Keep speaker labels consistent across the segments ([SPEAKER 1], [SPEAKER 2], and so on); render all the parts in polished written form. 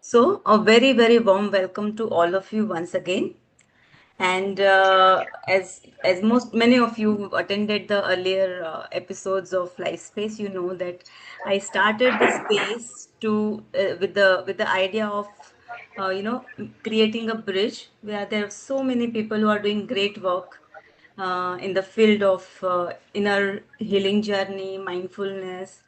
[SPEAKER 1] So, a very, very warm welcome to all of you once again. And as most many of you who attended the earlier episodes of LifeSpace, you know that I started this space to with the idea of creating a bridge where there are so many people who are doing great work in the field of inner healing journey, mindfulness,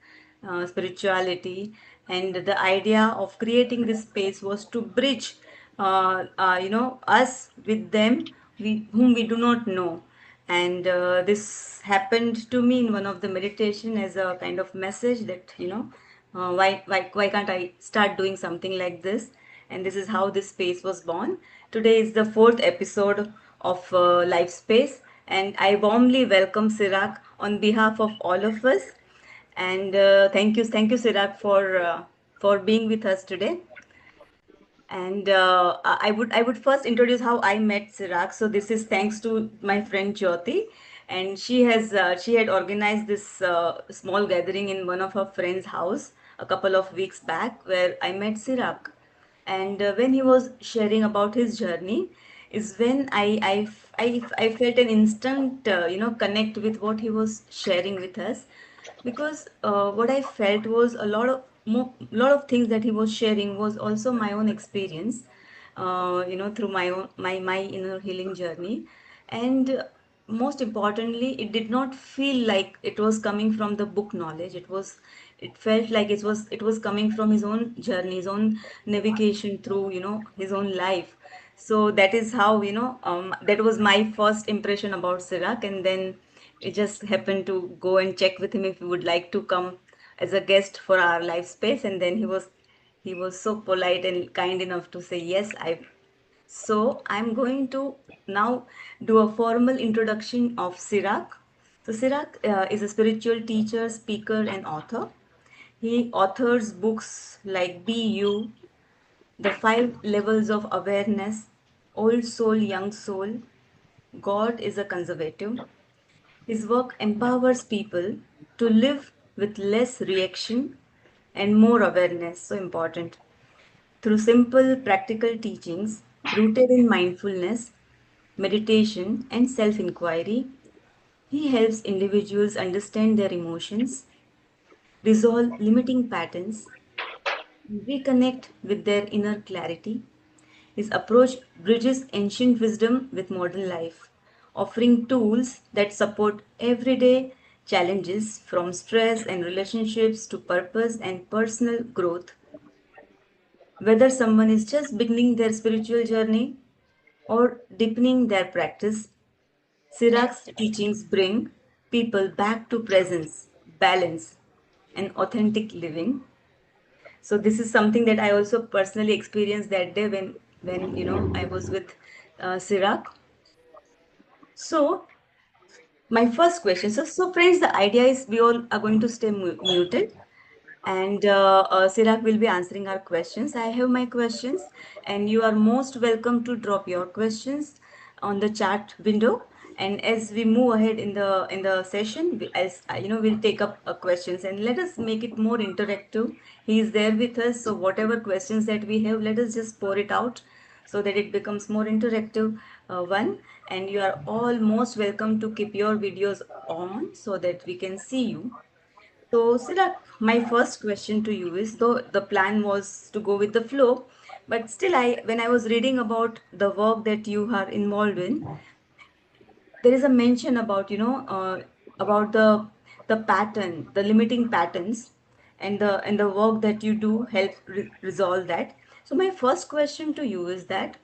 [SPEAKER 1] spirituality, and the idea of creating this space was to bridge, us with them, whom we do not know. And this happened to me in one of the meditation as a kind of message that why can't I start doing something like this? And this is how this space was born. Today is the fourth episode of Life Space, and I warmly welcome Cirak on behalf of all of us. And thank you, Cirak, for being with us today. And I would first introduce how I met Cirak. So this is thanks to my friend Jyoti, and she had organized this small gathering in one of her friends' house a couple of weeks back, where I met Cirak. And when he was sharing about his journey, is when I felt an instant connect with what he was sharing with us, because what I felt was lot of things that he was sharing was also my own experience, through my inner healing journey. And most importantly, it did not feel like it was coming from the book knowledge. It felt like it was coming from his own journey, his own navigation through his own life. So that is how that was my first impression about Sirak. And then we just happened to go and check with him if he would like to come as a guest for our live space. And then he was so polite and kind enough to say yes. So I'm going to now do a formal introduction of Sirak. So Sirak is a spiritual teacher, speaker, and author. He authors books like Be You, The Five Levels of Awareness, Old Soul, Young Soul, God is a Conservative. His work empowers people to live with less reaction and more awareness, so important, through simple practical teachings rooted in mindfulness, meditation, and self inquiry. He helps individuals understand their emotions, resolve limiting patterns, and reconnect with their inner clarity. His approach bridges ancient wisdom with modern life, offering tools that support everyday challenges from stress and relationships to purpose and personal growth. Whether someone is just beginning their spiritual journey or deepening their practice, Sirak's teachings bring people back to presence, balance, and authentic living. So this is something that I also personally experienced that day when I was with Sirak. So my first question. So friends, the idea is we all are going to stay muted, and Sirak will be answering our questions. I have my questions, and you are most welcome to drop your questions on the chat window. And as we move ahead in the session, as we'll take up questions, and let us make it more interactive. He is there with us, so whatever questions that we have, let us just pour it out so that it becomes more interactive one. And you are all most welcome to keep your videos on so that we can see you. So, Sirak, my first question to you is, though the plan was to go with the flow, but still, when I was reading about the work that you are involved in, there is a mention about about the pattern, the limiting patterns, and the work that you do help resolve that. So, my first question to you is that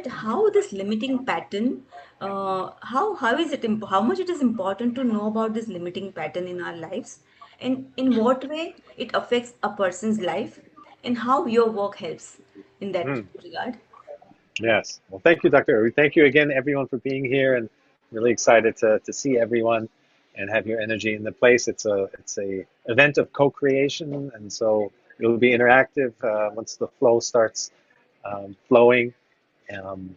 [SPEAKER 1] how this limiting pattern, how is it how much it is important to know about this limiting pattern in our lives, and in what way it affects a person's life, and how your work helps in that
[SPEAKER 2] Mm,
[SPEAKER 1] regard.
[SPEAKER 2] yes. Well, thank you, Dr. Urvi. Thank you again, everyone, for being here, and really excited to see everyone and have your energy in the place. It's a event of co-creation, and so it'll be interactive once the flow starts flowing. Um,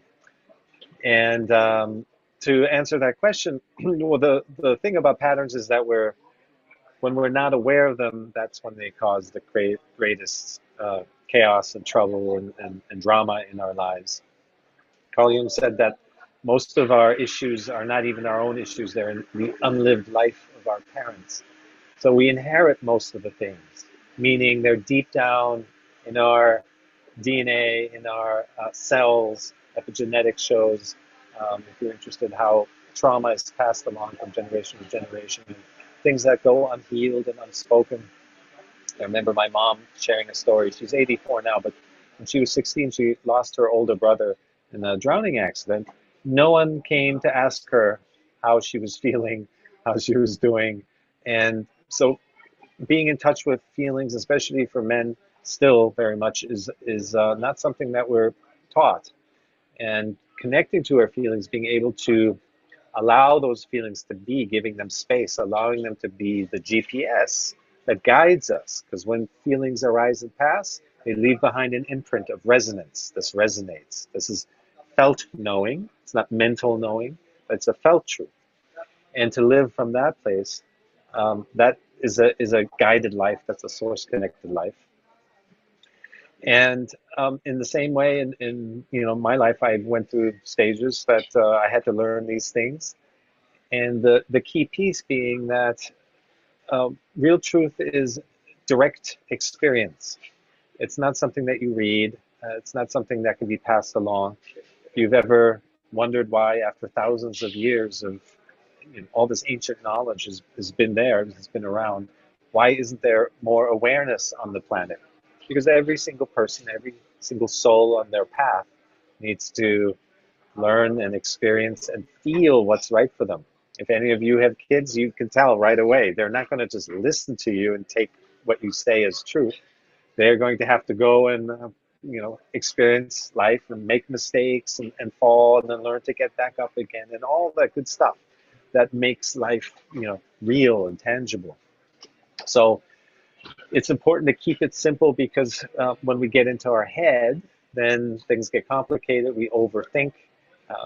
[SPEAKER 2] and to answer that question, well, the thing about patterns is that when we're not aware of them, that's when they cause the greatest chaos and trouble and drama in our lives. Carl Jung said that most of our issues are not even our own issues, they're in the unlived life of our parents. So we inherit most of the things, meaning they're deep down in our DNA, in our cells. Epigenetics shows, if you're interested, how trauma is passed along from generation to generation, and things that go unhealed and unspoken. I remember my mom sharing a story. She's 84 now, but when she was 16, she lost her older brother in a drowning accident. No one came to ask her how she was feeling, how she was doing. And so being in touch with feelings, especially for men, still very much is not something that we're taught. And connecting to our feelings, being able to allow those feelings to be, giving them space, allowing them to be the GPS that guides us. Because when feelings arise and pass, they leave behind an imprint of resonance. This resonates. This is felt knowing. It's not mental knowing, but it's a felt truth. And to live from that place, that is a guided life. That's a source connected life. And in the same way, in my life, I went through stages that I had to learn these things. And the key piece being that real truth is direct experience. It's not something that you read. It's not something that can be passed along. If you've ever wondered why, after thousands of years of all this ancient knowledge has been there, has been around, why isn't there more awareness on the planet? Because every single person, every single soul on their path needs to learn and experience and feel what's right for them. If any of you have kids, you can tell right away. They're not going to just listen to you and take what you say as truth. They're going to have to go and experience life and make mistakes and fall and then learn to get back up again and all that good stuff that makes life real and tangible. So it's important to keep it simple because when we get into our head, then things get complicated. We overthink,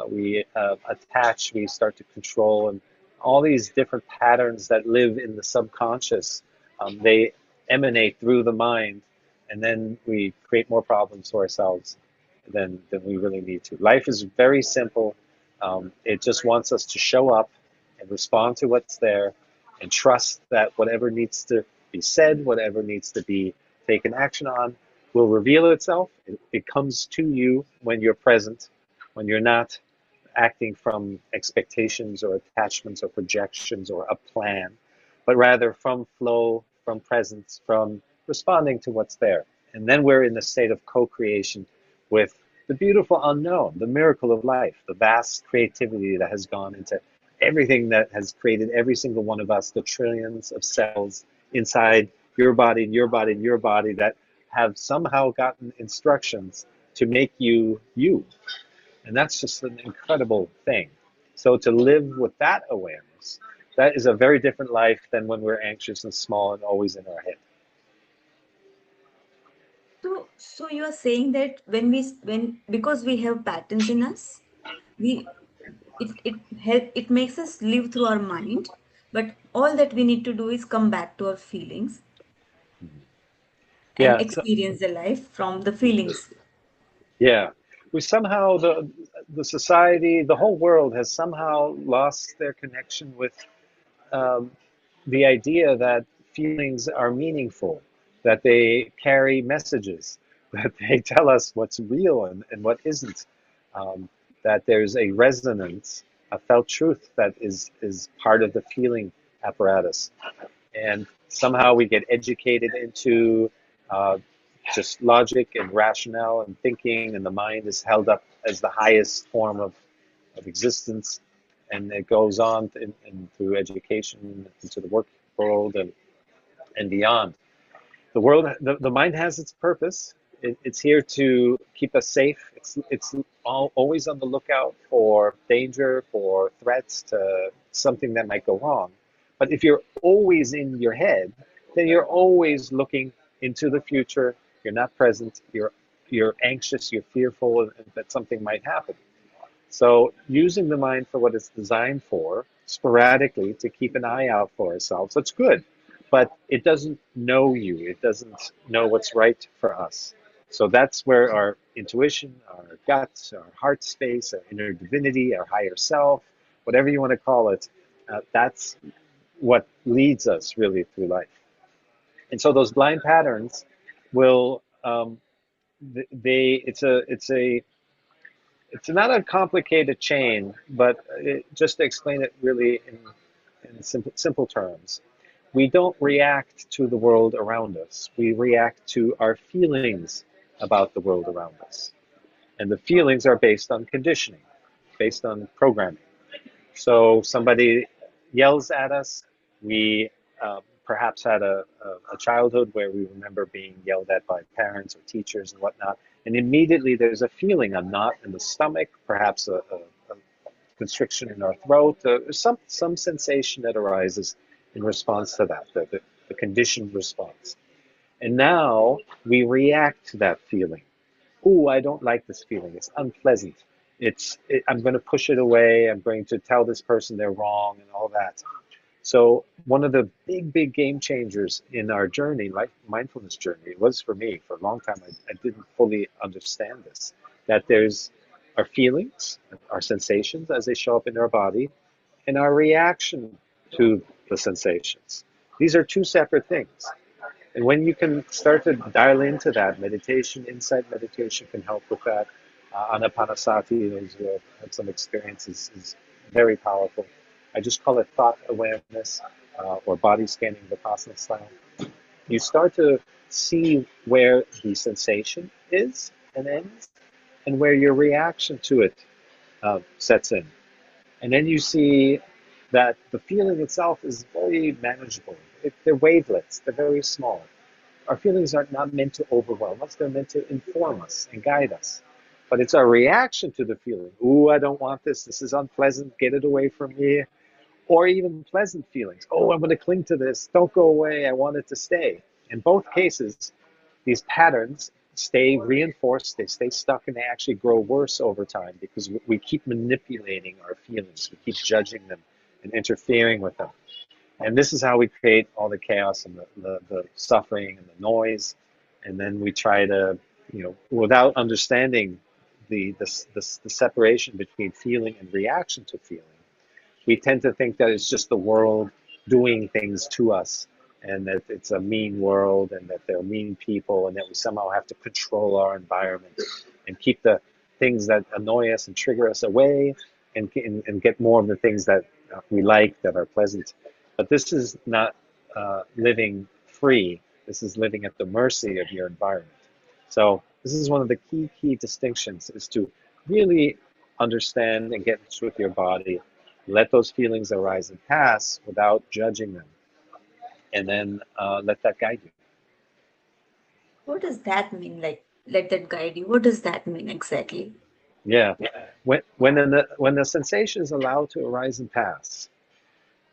[SPEAKER 2] we attach, we start to control, and all these different patterns that live in the subconscious, they emanate through the mind, and then we create more problems for ourselves than we really need to. Life is very simple. It just wants us to show up and respond to what's there and trust that whatever needs to be said, whatever needs to be taken action on, will reveal itself. It comes to you when you're present, when you're not acting from expectations or attachments or projections or a plan, but rather from flow, from presence, from responding to what's there. And then we're in the state of co-creation with the beautiful unknown, the miracle of life, the vast creativity that has gone into everything that has created every single one of us, the trillions of cells inside your body and your body and your body that have somehow gotten instructions to make you you. And that's just an incredible thing. So to live with that awareness, that is a very different life than when we're anxious and small and always in our head.
[SPEAKER 1] So you are saying that when because we have patterns in us, we it makes us live through our mind, but all that we need to do is come back to our feelings and
[SPEAKER 2] Yeah, so,
[SPEAKER 1] experience the life from the feelings.
[SPEAKER 2] yeah. We somehow, the society, the whole world has somehow lost their connection with um, the idea that feelings are meaningful, that they carry messages, that they tell us what's real and what isn't, that there's a resonance, a felt truth that is part of the feeling apparatus. And somehow we get educated into uh, just logic and rationale and thinking, and the mind is held up as the highest form of existence, and it goes on through education into the work world and beyond. The mind has its purpose. It's here to keep us safe. It's always on the lookout for danger, for threats, to something that might go wrong. But if you're always in your head, then you're always looking into the future. You're not present. You're anxious. You're fearful that something might happen. So using the mind for what it's designed for, sporadically to keep an eye out for ourselves, that's good. But it doesn't know you. It doesn't know what's right for us. So that's where our intuition, our guts, our heart space, our inner divinity, our higher self, whatever you want to call it, that's what leads us really through life. And so those blind patterns will it's not a complicated chain, but just to explain it really in simple terms, we don't react to the world around us. We react to our feelings about the world around us. And the feelings are based on conditioning, based on programming. So somebody yells at us. We perhaps had a childhood where we remember being yelled at by parents or teachers and whatnot. And immediately there's a feeling, a knot in the stomach, perhaps a constriction in our throat, some sensation that arises in response to that, the conditioned response. And now we react to that feeling. Ooh, I don't like this feeling. It's unpleasant. I'm going to push it away. I'm going to tell this person they're wrong and all that. So one of the big game changers in our journey, like mindfulness journey, it was for me for a long time. I didn't fully understand this, that there's our feelings, our sensations as they show up in our body, and our reaction to the sensations. These are two separate things. And when you can start to dial into that, meditation, insight meditation can help with that. Anapanasati, those who have had some experience, is very powerful. I just call it thought awareness or body scanning Vipassana style. You start to see where the sensation is and ends, and where your reaction to it sets in. And then you see that the feeling itself is very manageable. They're wavelets, they're very small. Our feelings are not meant to overwhelm us, they're meant to inform us and guide us. But it's our reaction to the feeling. Ooh, I don't want this. This is unpleasant. Get it away from me. Or even pleasant feelings. Oh, I'm going to cling to this. Don't go away. I want it to stay. In both cases, these patterns stay reinforced, they stay stuck, and they actually grow worse over time because we keep manipulating our feelings. We keep judging them and interfering with them. And this is how we create all the chaos and the suffering and the noise. And then we try to, without understanding the separation between feeling and reaction to feeling, we tend to think that it's just the world doing things to us and that it's a mean world and that they're mean people and that we somehow have to control our environment and keep the things that annoy us and trigger us away and get more of the things that we like, that are pleasant. But this is not living free. This is living at the mercy of your environment. So this is one of the key distinctions, is to really understand and get in touch with your body. Let those feelings arise and pass without judging them, and then let that guide you.
[SPEAKER 1] What does that mean? Like, let that guide you. What does that mean exactly?
[SPEAKER 2] Yeah, when the sensation is allowed to arise and pass,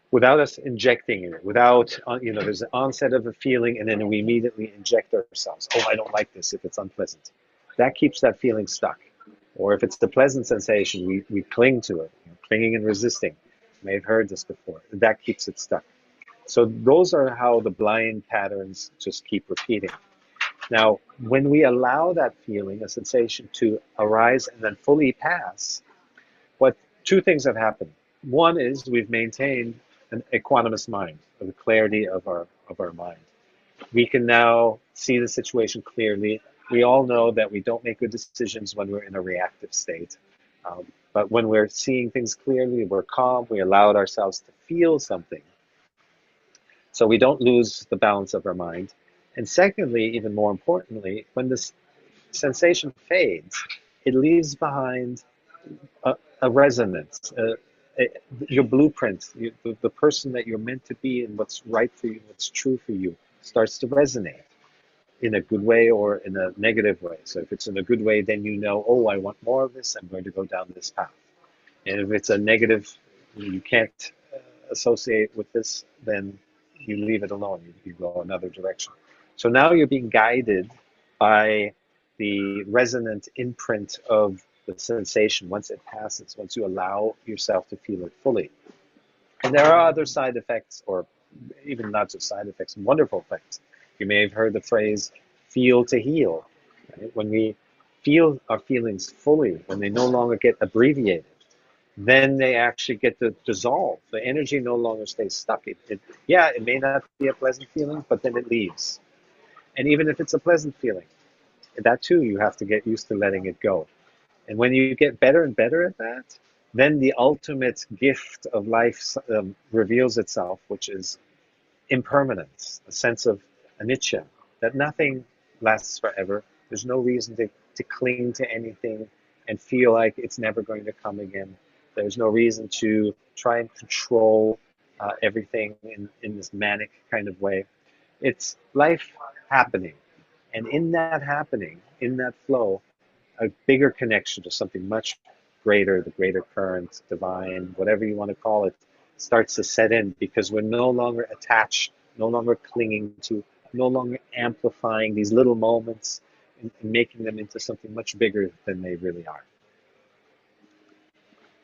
[SPEAKER 2] without us injecting it, without there's an onset of a feeling, and then we immediately inject ourselves. Oh, I don't like this if it's unpleasant. That keeps that feeling stuck. Or if it's the pleasant sensation, we cling to it, clinging and resisting. You may have heard this before. That keeps it stuck. So those are how the blind patterns just keep repeating. Now, when we allow that feeling, a sensation, to arise and then fully pass, what two things have happened. One is we've maintained an equanimous mind, the clarity of our mind. We can now see the situation clearly. We all know that we don't make good decisions when we're in a reactive state. But when we're seeing things clearly, we're calm, we allowed ourselves to feel something. So we don't lose the balance of our mind. And secondly, even more importantly, when this sensation fades, it leaves behind a resonance, your blueprint, the person that you're meant to be and what's right for you, what's true for you, starts to resonate in a good way or in a negative way. So if it's in a good way, then you know, oh, I want more of this, I'm going to go down this path. And if it's a negative, you can't associate with this, then you leave it alone. You go another direction. So now you're being guided by the resonant imprint of the sensation once it passes, once you allow yourself to feel it fully. And there are other side effects, or even not just side effects, wonderful effects. You may have heard the phrase "feel to heal." right? When we feel our feelings fully, when they no longer get abbreviated, then they actually get to dissolve. The energy no longer stays stuck. Yeah, it may not be a pleasant feeling, but then it leaves. And even if it's a pleasant feeling, that too, you have to get used to letting it go. And when you get better and better at that, then the ultimate gift of life reveals itself, which is impermanence, a sense of anicca, that nothing lasts forever. There's no reason to cling to anything and feel like it's never going to come again. There's no reason to try and control everything in this manic kind of way. It's life happening. And in that happening, in that flow, a bigger connection to something much greater, the greater current, divine, whatever you want to call it, starts to set in because we're no longer attached, no longer clinging to, no longer amplifying these little moments and making them into something much bigger than they really are.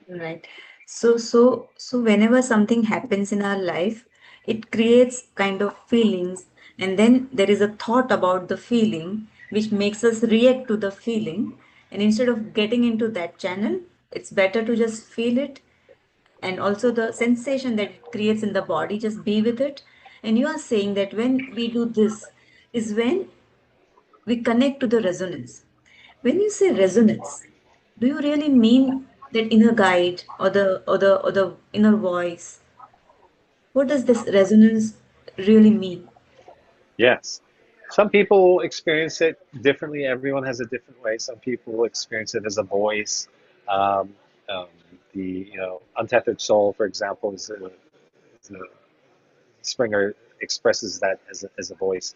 [SPEAKER 1] Right. So whenever something happens in our life, it creates kind of feelings, and then there is a thought about the feeling, which makes us react to the feeling. And instead of getting into that channel, it's better to just feel it, and also the sensation that it creates in the body, just be with it. And you are saying that when we do this, is when we connect to the resonance. When you say resonance, do you really mean that inner guide or the inner voice? What does this resonance really mean?
[SPEAKER 2] Yes. Some people experience it differently. Everyone has a different way. Some people experience it as a voice. Um, um, the untethered soul, for example, is a Springer expresses that as a voice.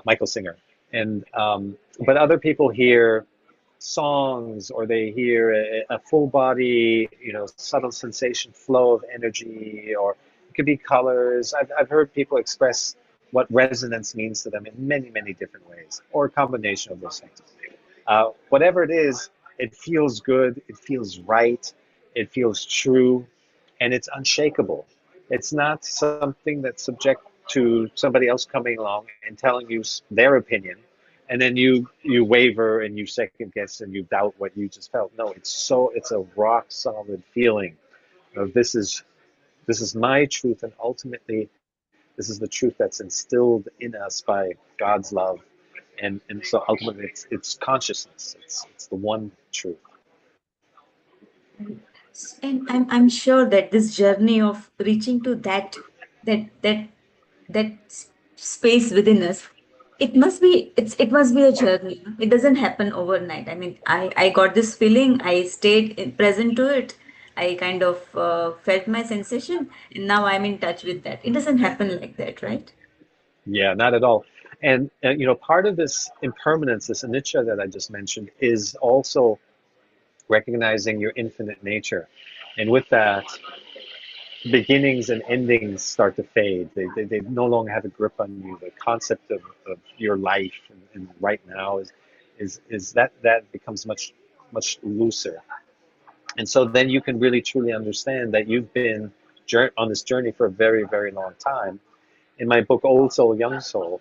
[SPEAKER 2] Michael Singer, and but other people hear songs or they hear a full body, subtle sensation, flow of energy, or it could be colors. I've heard people express what resonance means to them in many, many different ways, or a combination of those things. Whatever it is, it feels good, it feels right, it feels true, and it's unshakable. It's not something that's subject to somebody else coming along and telling you their opinion, and then you waver and you second guess and you doubt what you just felt. No, it's a rock solid feeling of this is my truth, and ultimately this is the truth that's instilled in us by God's love, and so ultimately it's consciousness. It's the one truth.
[SPEAKER 1] And I'm sure that this journey of reaching to that that that space within us, it must be a journey. It doesn't happen overnight. I mean, I got this feeling, I stayed present to it, I kind of felt my sensation, and now I'm in touch with that. It doesn't happen like that, right?
[SPEAKER 2] Yeah, not at all. And part of this impermanence, this anicca that I just mentioned, is also recognizing your infinite nature. And with that, beginnings and endings start to fade. They no longer have a grip on you. The concept of your life and right now is that becomes much looser. And so then you can really truly understand that you've been on this journey for a very, very long time. In my book, Old Soul, Young Soul,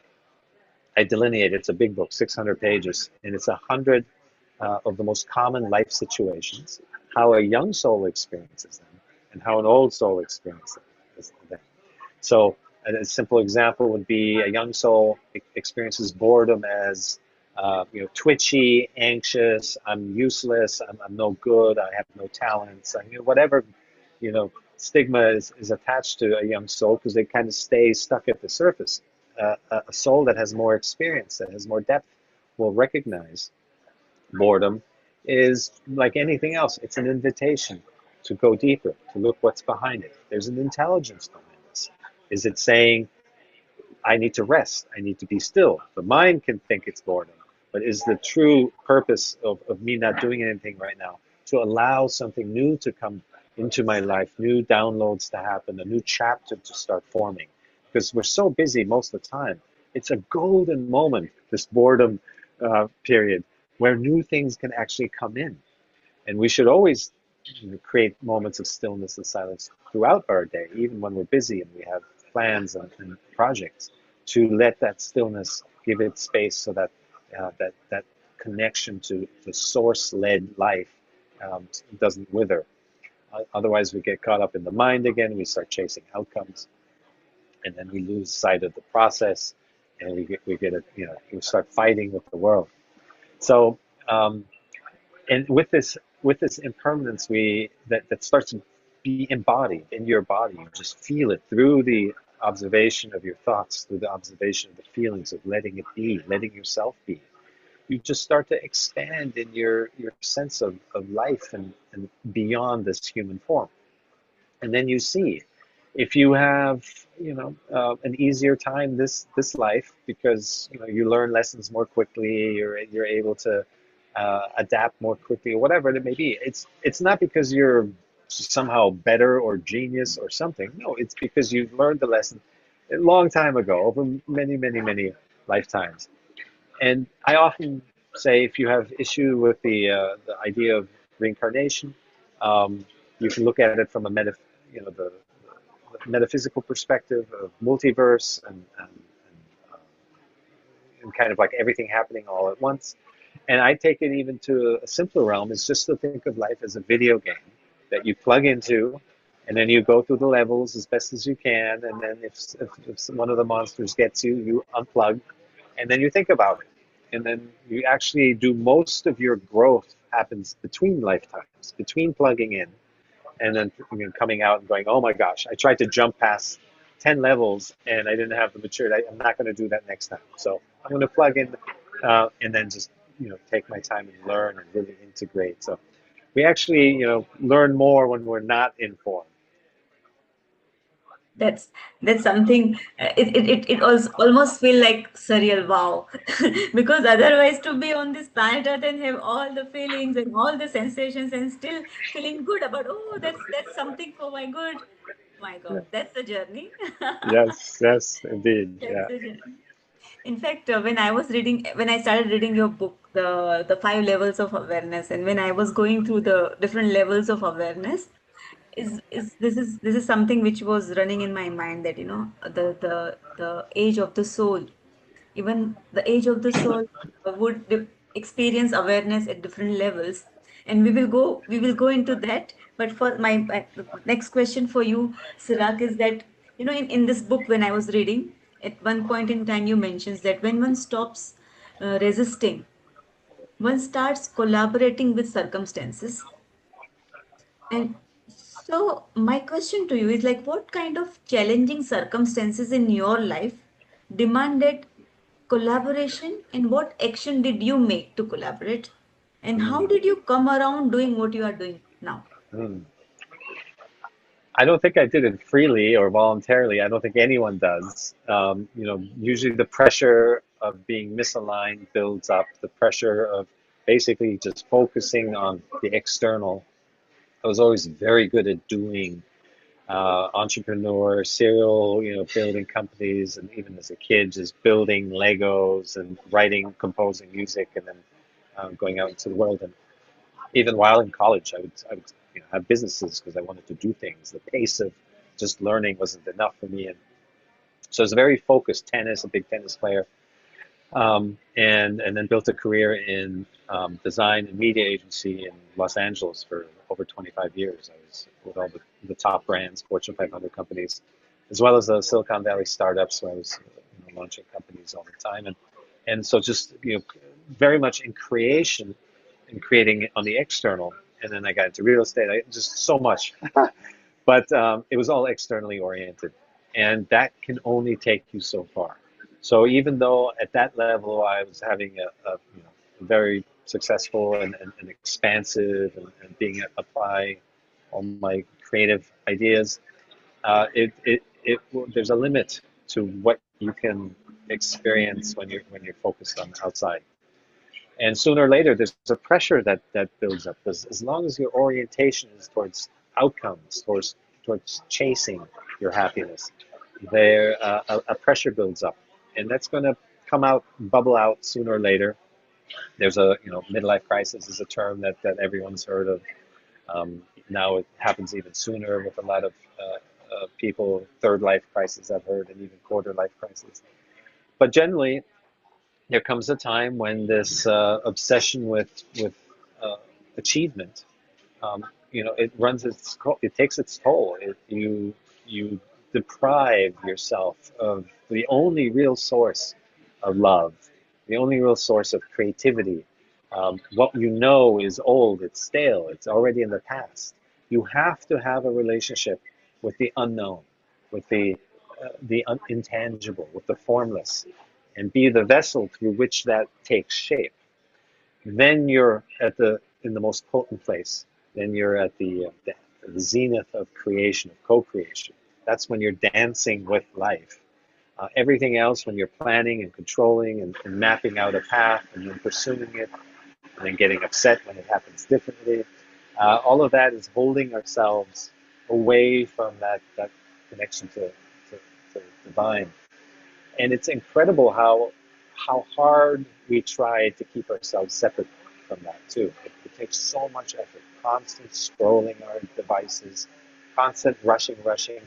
[SPEAKER 2] I delineate, it's a big book, 600 pages, and it's 100 of the most common life situations, how a young soul experiences them, and how an old soul experiences them. So a simple example would be a young soul experiences boredom as twitchy, anxious, I'm useless, I'm no good, I have no talents, whatever, you know, stigma is attached to a young soul because they kind of stay stuck at the surface. A soul that has more experience, that has more depth, will recognize boredom is like anything else. It's an invitation to go deeper, to look what's behind it. There's an intelligence behind this. Is it saying, I need to rest, I need to be still? The mind can think it's boredom, but is the true purpose of me not doing anything right now to allow something new to come into my life, new downloads to happen, a new chapter to start forming? Because we're so busy most of the time. It's a golden moment, this boredom period, where new things can actually come in. And we should always create moments of stillness and silence throughout our day, even when we're busy and we have plans and projects, to let that stillness give it space so that connection to the source-led life doesn't wither. Otherwise, we get caught up in the mind again. We start chasing outcomes, and then we lose sight of the process, and we start fighting with the world. So, and with this impermanence, that starts to be embodied in your body. You just feel it through the observation of your thoughts, through the observation of the feelings of letting it be, letting yourself be. You just start to expand in your sense of life and beyond this human form. And then you see if you have an easier time this life because you learn lessons more quickly, you're able to adapt more quickly, or whatever it may be. It's not because you're somehow better or genius or something. No, it's because you've learned the lesson a long time ago, over many lifetimes. And I often say, if you have issue with the idea of reincarnation, um, you can look at it from a the metaphysical perspective of multiverse and kind of like everything happening all at once. And I take it even to a simpler realm, is just to think of life as a video game that you plug into, and then you go through the levels as best as you can. And then if one of the monsters gets you, you unplug, and then you think about it. And then you actually do most of your growth happens between lifetimes, between plugging in and then coming out and going, oh my gosh, I tried to jump past 10 levels and I didn't have the maturity. I'm not going to do that next time. So I'm going to plug in and then just take my time and learn and really integrate. So we actually learn more when we're not informed.
[SPEAKER 1] That's that's something. It also almost feel like surreal. Wow, because otherwise to be on this planet Earth and have all the feelings and all the sensations and still feeling good about, oh, that's something for my good. My
[SPEAKER 2] Yeah.
[SPEAKER 1] God, that's the journey.
[SPEAKER 2] Yes, yes, indeed.
[SPEAKER 1] That's
[SPEAKER 2] Yeah.
[SPEAKER 1] the journey. In fact, when I started reading your book, the five levels of awareness, and when I was going through the different levels of awareness, is this is something which was running in my mind, that the age of the soul, even the age of the soul experience awareness at different levels, and we will go into that. But for my next question for you, Sirak, is that in this book, when I was reading, at one point in time you mentions that when one stops resisting, one starts collaborating with circumstances. And so, my question to you is, like, what kind of challenging circumstances in your life demanded collaboration, and what action did you make to collaborate? And how
[SPEAKER 2] Mm.
[SPEAKER 1] did you come around doing what you are doing now?
[SPEAKER 2] Mm. I don't think I did it freely or voluntarily. I don't think anyone does. Usually the pressure of being misaligned builds up, the pressure of basically just focusing on the external. I was always very good at doing, entrepreneur, serial, building companies, and even as a kid, just building Legos and writing, composing music, and then going out into the world. And even while in college, I would have businesses because I wanted to do things. The pace of just learning wasn't enough for me, and so I was very focused. Tennis, a big tennis player, and then built a career in design and media agency in Los Angeles for over 25 years. I was with all the top brands, Fortune 500 companies, as well as the Silicon Valley startups, where I was launching companies all the time, and so just very much in creation and creating on the external. And then I got into real estate. Just so much, but it was all externally oriented, and that can only take you so far. So even though at that level I was having a very successful and expansive and being apply all my creative ideas, there's a limit to what you can experience when you're focused on outside. And sooner or later, there's a pressure that builds up. Because as long as your orientation is towards outcomes, towards chasing your happiness, there a pressure builds up, and that's going to bubble out sooner or later. There's a midlife crisis is a term that everyone's heard of. Now it happens even sooner with a lot of people. Third life crisis I've heard, and even quarter life crisis. But generally, there comes a time when this obsession with uh, achievement, it runs it takes its toll. You deprive yourself of the only real source of love, the only real source of creativity. What you know is old, it's stale, it's already in the past. You have to have a relationship with the unknown, with the intangible, with the formless, and be the vessel through which that takes shape. Then you're at the in the most potent place. Then you're at the zenith of creation, of co-creation. That's when you're dancing with life. Everything else, when you're planning and controlling and mapping out a path and then pursuing it, and then getting upset when it happens differently, all of that is holding ourselves away from that connection to divine. And it's incredible how hard we try to keep ourselves separate from that too. It takes so much effort, constant scrolling our devices, constant rushing,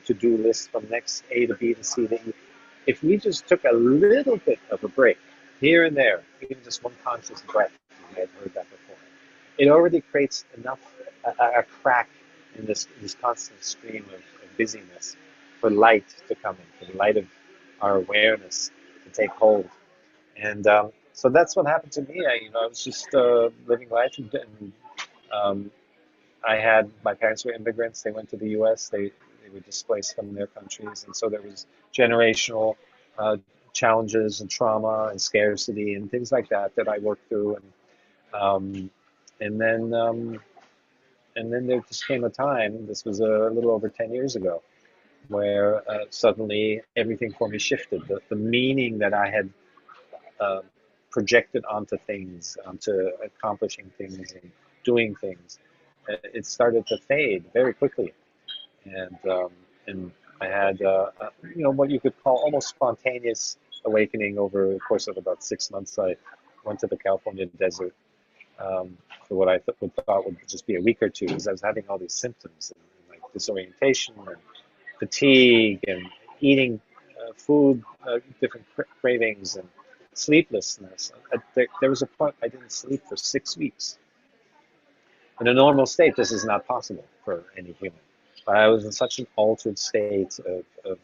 [SPEAKER 2] to-do lists from next A to B to C to E. If we just took a little bit of a break here and there, even just one conscious breath, you may have heard that before, it already creates enough a crack in this constant stream of busyness for light to come in, for the light of our awareness to take hold. And so that's what happened to me. I was just living life, and I had my parents were immigrants. They went to the U.S. They were displaced from their countries, and so there was generational uh, challenges and trauma and scarcity and things like that I worked through. Um, and then and then there just came a time. This was a little over 10 years ago, where suddenly everything for me shifted. The meaning that I had uh, projected onto things, onto accomplishing things and doing things, it started to fade very quickly. And I had what you could call almost spontaneous awakening over the course of about 6 months. I went to the California desert for what I thought would just be a week or two, because I was having all these symptoms and like disorientation and fatigue and eating food, different cravings and sleeplessness. There was a point I didn't sleep for 6 weeks. In a normal state, this is not possible for any human. But I was in such an altered state of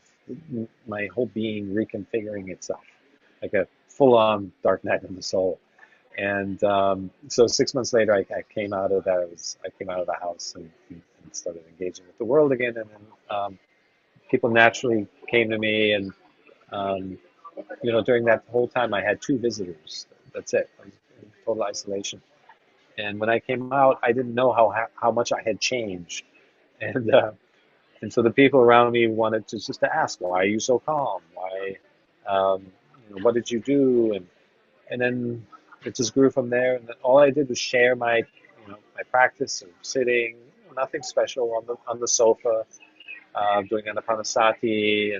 [SPEAKER 2] my whole being reconfiguring itself, like a full-on dark night in the soul. And so 6 months later, I came out of that. I came out of the house and started engaging with the world again. And then people naturally came to me, and um, during that whole time, I had two visitors. That's it. I was in total isolation. And when I came out, I didn't know how much I had changed. And and so the people around me wanted to just to ask, why are you so calm? Why, um, what did you do? And then it just grew from there. And then all I did was share my practice of sitting, nothing special on the sofa, doing anapanasati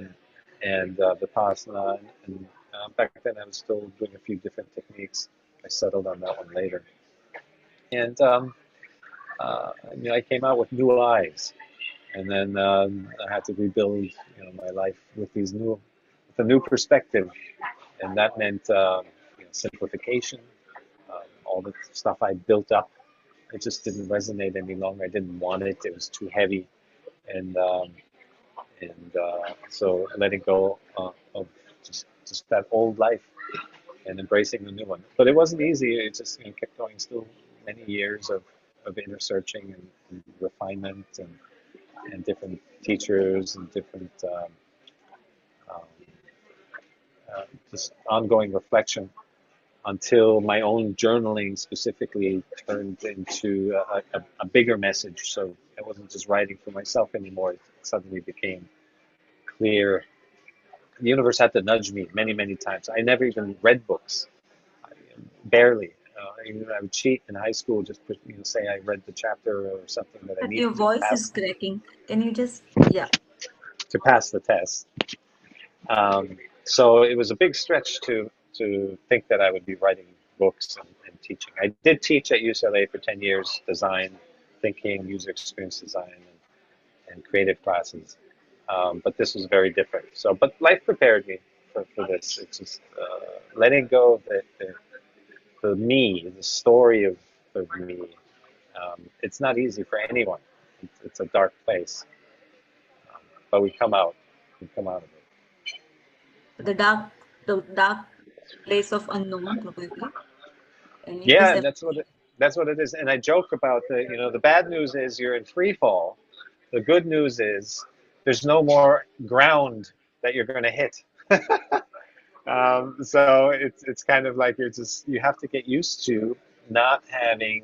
[SPEAKER 2] and vipassana. And back then I was still doing a few different techniques. I settled on that one later. And I came out with new eyes, and then I had to rebuild my life with with a new perspective, and that meant simplification. All the stuff I built up, it just didn't resonate any longer. I didn't want it. It was too heavy, and so letting go of just that old life and embracing the new one. But it wasn't easy. It just kept going. Still many years of inner searching and refinement and different teachers and different um, just ongoing reflection until my own journaling specifically turned into a bigger message. So I wasn't just writing for myself anymore. It suddenly became clear. The universe had to nudge me many, many times. I never even read books, barely. I would cheat in high school, just say I read the chapter or something that I
[SPEAKER 1] But your
[SPEAKER 2] needed to
[SPEAKER 1] voice is
[SPEAKER 2] pass
[SPEAKER 1] cracking. Can you just, yeah.
[SPEAKER 2] the test. So it was a big stretch to think that I would be writing books and teaching. I did teach at UCLA for 10 years, design, thinking, user experience design, and creative classes. But this was very different. But life prepared me for this. It's just letting go of it, the me, the story of me. It's not easy for anyone. It's a dark place, but we come out. We come out of it.
[SPEAKER 1] The dark place of unknown, probably. And it is
[SPEAKER 2] Yeah, and that's what it is. And I joke about the bad news is you're in free fall. The good news is there's no more ground that you're going to hit. So it's kind of like you have to get used to not having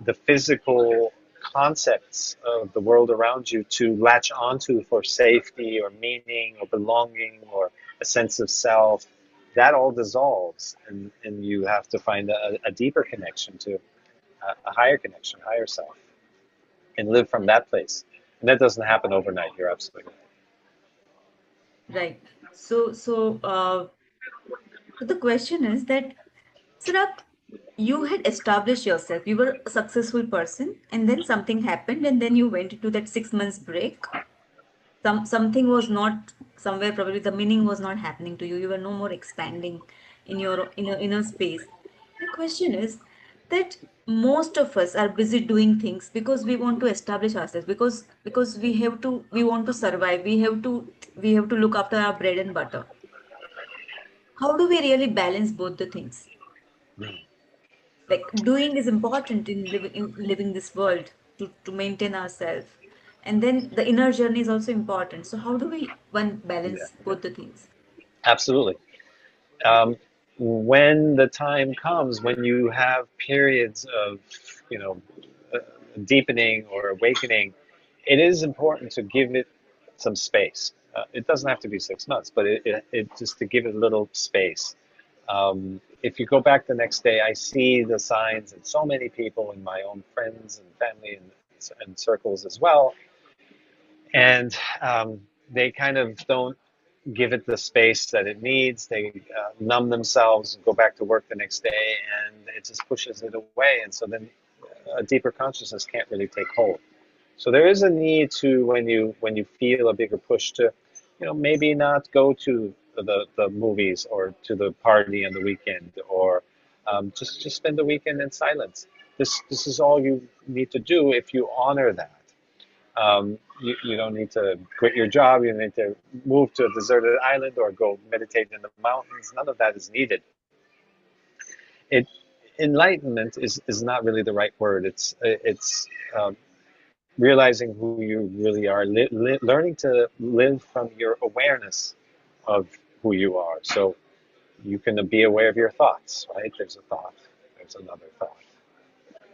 [SPEAKER 2] the physical concepts of the world around you to latch onto for safety or meaning or belonging or a sense of self. That all dissolves, and you have to find a deeper connection to a higher connection, higher self, and live from that place. And that doesn't happen overnight. You're absolutely
[SPEAKER 1] right. So the question is that, Sirak, you had established yourself. You were a successful person, and then something happened, and then you went into that 6 months break. Something was not somewhere. Probably the meaning was not happening to you. You were no more expanding in your inner space. The question is that most of us are busy doing things because we want to establish ourselves, because we want to survive. We have to look after our bread and butter. How do we really balance both the things?
[SPEAKER 2] right.
[SPEAKER 1] Like, doing is important in living this world to maintain ourselves, and then the inner journey is also important. So how do we one
[SPEAKER 2] Yeah,
[SPEAKER 1] balance both the things?
[SPEAKER 2] absolutely. Um, when the time comes, when you have periods of, you know, uh, deepening or awakening, it is important to give it some space. It doesn't have to be 6 months, but it just to give it a little space. If you go back the next day, I see the signs in so many people in my own friends and family and circles as well, and they kind of don't give it the space that it needs. They numb themselves and go back to work the next day, and it just pushes it away. And so then a deeper consciousness can't really take hold. So there is a need to when you feel a bigger push to, maybe not go to the movies or to the party on the weekend, or just spend the weekend in silence. This is all you need to do if you honor that. You don't need to quit your job. You don't need to move to a deserted island or go meditate in the mountains. None of that is needed. It Enlightenment is not really the right word. It's realizing who you really are, learning to live from your awareness of who you are. So you can be aware of your thoughts, right? There's a thought. There's another thought.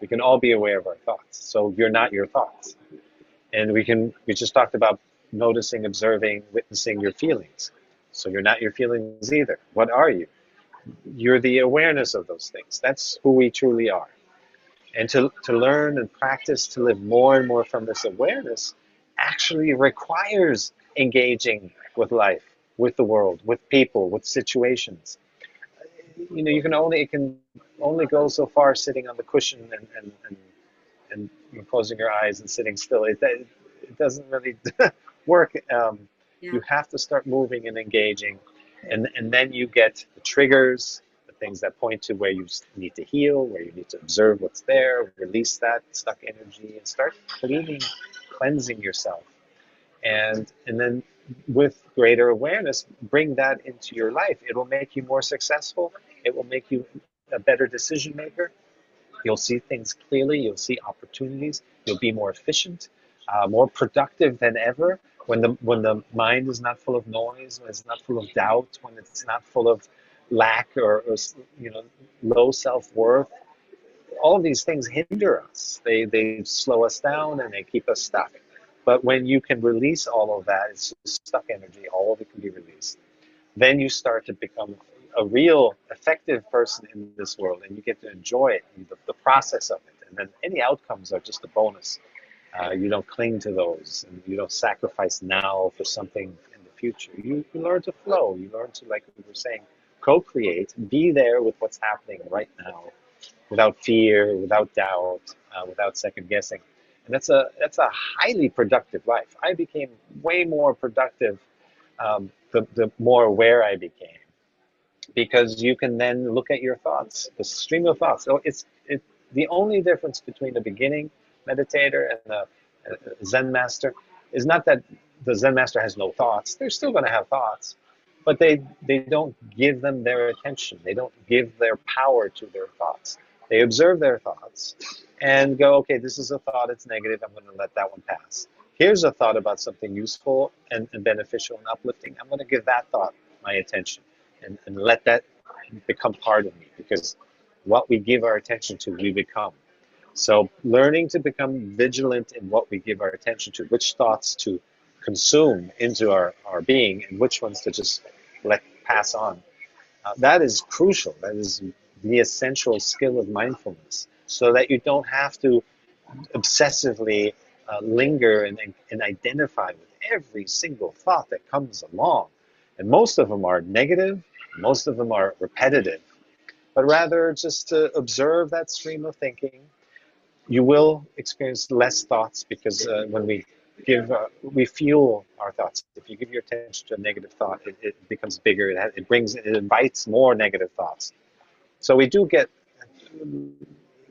[SPEAKER 2] We can all be aware of our thoughts. So you're not your thoughts. And we just talked about noticing, observing, witnessing your feelings. So you're not your feelings either. What are you? You're the awareness of those things. That's who we truly are. And to learn and practice to live more and more from this awareness actually requires engaging with life, with the world, with people, with situations. It can only go so far sitting on the cushion and closing your eyes and sitting still. It doesn't really work.
[SPEAKER 1] Yeah.
[SPEAKER 2] You have to start moving and engaging, and then you get the triggers, the things that point to where you need to heal, where you need to observe what's there, release that stuck energy, and start cleaning, cleansing yourself, and then with greater awareness, bring that into your life. It will make you more successful. It will make you a better decision maker. You'll see things clearly. You'll see opportunities. You'll be more efficient, more productive than ever. When the mind is not full of noise, when it's not full of doubt, when it's not full of lack or low self worth, all of these things hinder us. They slow us down and they keep us stuck. But when you can release all of that, it's just stuck energy. All of it can be released. Then you start to become a real effective person in this world, and you get to enjoy it, the process of it. And then any outcomes are just a bonus. You don't cling to those, and you don't sacrifice now for something in the future. You learn to flow. You learn to, like we were saying, co-create, be there with what's happening right now, without fear, without doubt, without second guessing. And that's a highly productive life. I became way more productive the more aware I became. because you can then look at your thoughts, the stream of thoughts. So the only difference between a beginning meditator and a Zen master is not that the Zen master has no thoughts. They're still going to have thoughts, but they don't give them their attention. They don't give their power to their thoughts. They observe their thoughts and go, okay, this is a thought. It's negative. I'm going to let that one pass. Here's a thought about something useful and beneficial and uplifting. I'm going to give that thought my attention and let that become part of me, because what we give our attention to, we become. So learning to become vigilant in what we give our attention to, which thoughts to consume into our being and which ones to just let pass on, that is crucial. That is the essential skill of mindfulness, so that you don't have to obsessively linger and identify with every single thought that comes along. And most of them are negative, most of them are repetitive, but rather just to observe that stream of thinking. You will experience less thoughts, because when we fuel our thoughts. If you give your attention to a negative thought, it becomes bigger. It invites more negative thoughts. So we do get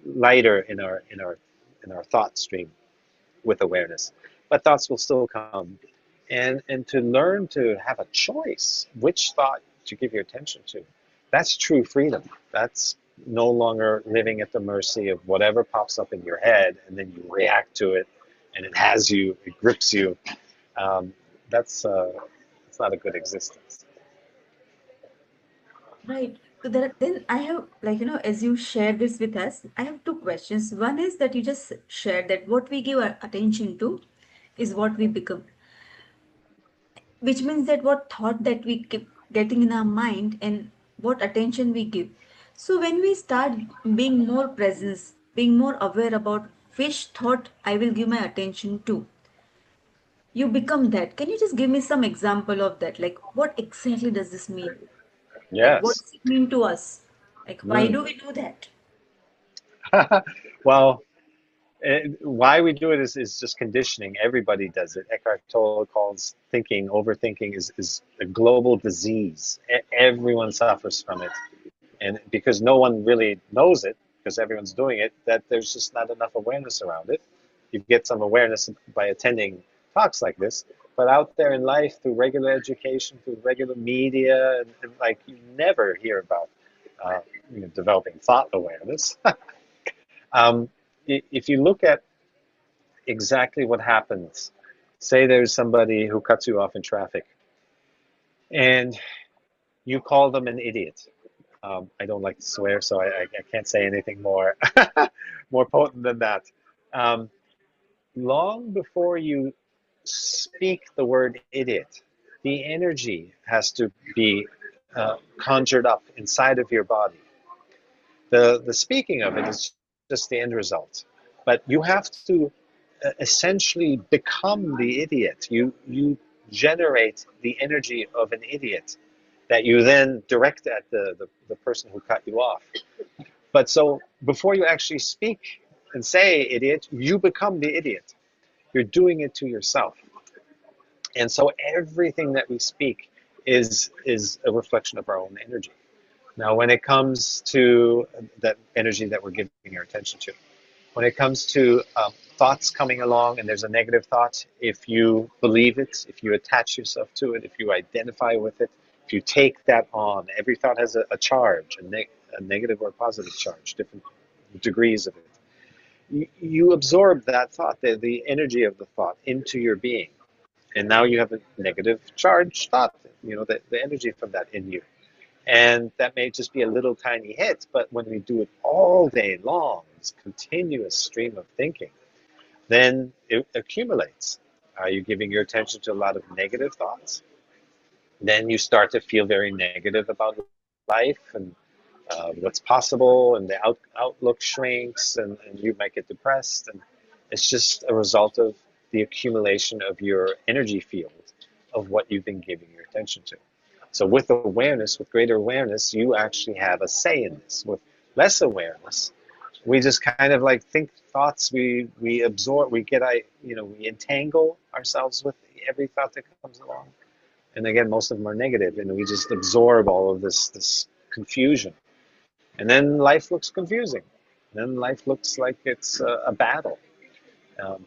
[SPEAKER 2] lighter in our thought stream with awareness, but thoughts will still come. And to learn to have a choice which thought to give your attention to, that's true freedom. That's no longer living at the mercy of whatever pops up in your head, and then you react to it, and it grips you. Um, that's not a good existence.
[SPEAKER 1] Right. So then I have, like, as you share this with us, I have two questions. One is that you just shared that what we give our attention to is what we become, which means that what thought that we keep getting in our mind and what attention we give. So when we start being more present, being more aware about which thought I will give my attention to, you become that. Can you just give me some example of that? Like, what exactly does this mean? Like, what
[SPEAKER 2] Yes.
[SPEAKER 1] does it mean to us? Like, why
[SPEAKER 2] Mm.
[SPEAKER 1] do we do that?
[SPEAKER 2] Well, why we do it is just conditioning. Everybody does it. Eckhart Tolle calls overthinking is a global disease. Everyone suffers from it. And because no one really knows it, because everyone's doing it, that there's just not enough awareness around it. You get some awareness by attending talks like this, but out there in life, through regular education, through regular media, and like, you never hear about uh, developing thought awareness. um, if you look at exactly what happens, say there's somebody who cuts you off in traffic, and you call them an idiot. I don't like to swear, so I can't say anything more more potent than that. Um, Long before you speak the word idiot, the energy has to be conjured up inside of your body. The speaking of it is just the end result, but you have to essentially become the idiot. You generate the energy of an idiot that you then direct at the person who cut you off. But so before you actually speak and say idiot, you become the idiot. You're doing it to yourself. And so everything that we speak is a reflection of our own energy. Now, when it comes to that energy that we're giving our attention to, when it comes to thoughts coming along and there's a negative thought, if you believe it, if you attach yourself to it, if you identify with it, if you take that on, every thought has a charge, a negative or positive charge, different degrees of it. You absorb that thought, the energy of the thought, into your being. And now you have a negative charge thought, the energy from that in you. And that may just be a little tiny hit, but when we do it all day long, this continuous stream of thinking, then it accumulates. Are you giving your attention to a lot of negative thoughts? Then you start to feel very negative about life and what's possible, and the outlook shrinks, and you might get depressed. And it's just a result of the accumulation of your energy field of what you've been giving your attention to. So with awareness, with greater awareness, you actually have a say in this. With less awareness, we just kind of like think thoughts, we absorb, we entangle ourselves with every thought that comes along, And again, most of them are negative, and we just absorb all of this confusion. And then life looks confusing. Then life looks like it's a battle.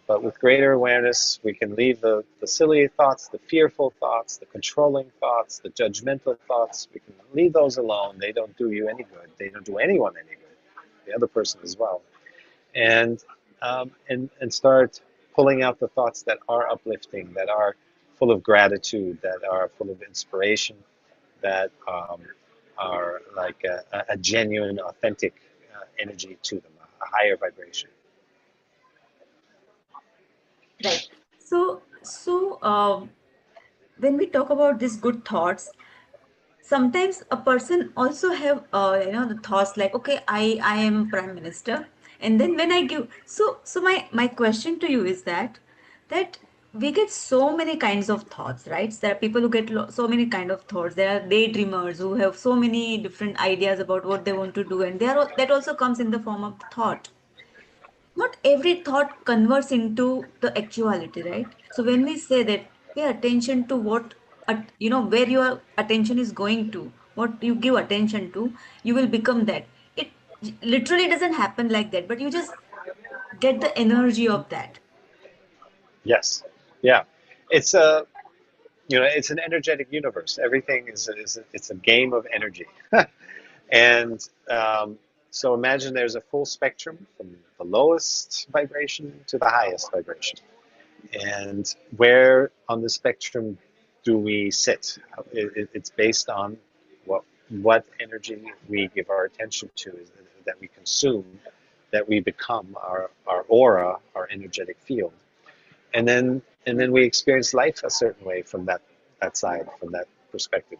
[SPEAKER 2] But with greater awareness, we can leave the silly thoughts, the fearful thoughts, the controlling thoughts, the judgmental thoughts. We can leave those alone. They don't do you any good. They don't do anyone any good, the other person as well. And and start pulling out the thoughts that are uplifting, that are full of gratitude, that are full of inspiration, that are like a genuine, authentic energy to them, a higher vibration.
[SPEAKER 1] Right. So, when we talk about these good thoughts, sometimes a person also have the thoughts like, okay, I am prime minister, and then when I give, so my question to you is that we get so many kinds of thoughts, right? There are people who get so many kind of thoughts. There are daydreamers who have so many different ideas about what they want to do, and that also comes in the form of thought. Not every thought converts into the actuality, right? So when we say that pay attention to what where your attention is going to, what you give attention to, you will become that. It literally doesn't happen like that, but you just get the energy of that.
[SPEAKER 2] Yes, yeah, it's a it's an energetic universe. Everything is it's a game of energy, and so imagine there's a full spectrum from the lowest vibration to the highest vibration. And where on the spectrum do we sit? It's based on what energy we give our attention to, that we consume, that we become our aura, our energetic field, and then we experience life a certain way from that side, from that perspective.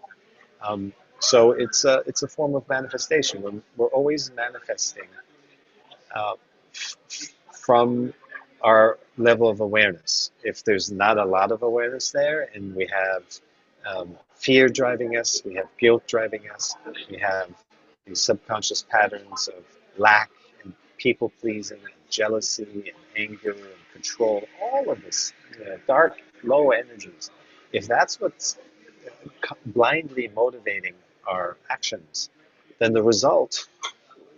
[SPEAKER 2] So it's a form of manifestation. We're always manifesting uh, from our level of awareness. If there's not a lot of awareness there, and we have fear driving us, we have guilt driving us, we have these subconscious patterns of lack and people pleasing and jealousy and anger and control, all of this dark, low energies. If that's what's blindly motivating our actions, then the result,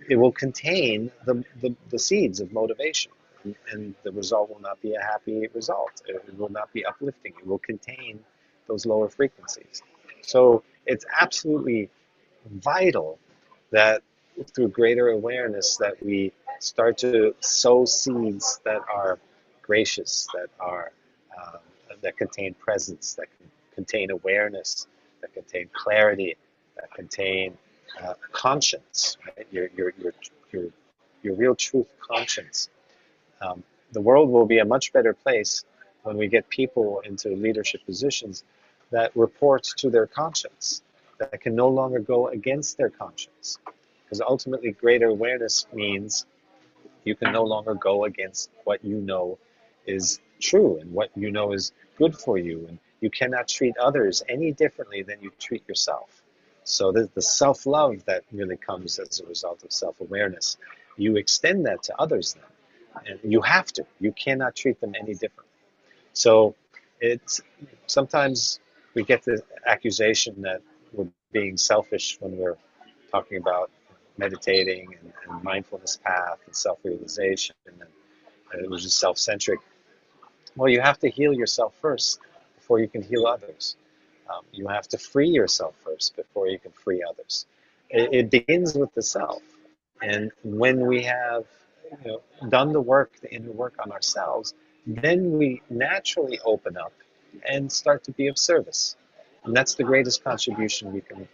[SPEAKER 2] it will contain the seeds of motivation. And the result will not be a happy result. It will not be uplifting. It will contain those lower frequencies. So it's absolutely vital that through greater awareness that we start to sow seeds that are gracious, uh, that contain presence, that contain awareness, that contain clarity, that contain conscience, right? Your your real truth conscience. Um, the world will be a much better place when we get people into leadership positions that report to their conscience, that can no longer go against their conscience. Because ultimately, greater awareness means you can no longer go against what you know is true and what you know is good for you. And you cannot treat others any differently than you treat yourself. So the self-love that really comes as a result of self-awareness, you extend that to others then. And you have to. You cannot treat them any differently. So it's sometimes we get the accusation that we're being selfish when we're talking about meditating and mindfulness path and self-realization, and it was just self-centric. Well, you have to heal yourself first before you can heal others. You have to free yourself first before you can free others. It begins with the self, and when we have done the work, the inner work on ourselves, then we naturally open up and start to be of service. And that's the greatest contribution we can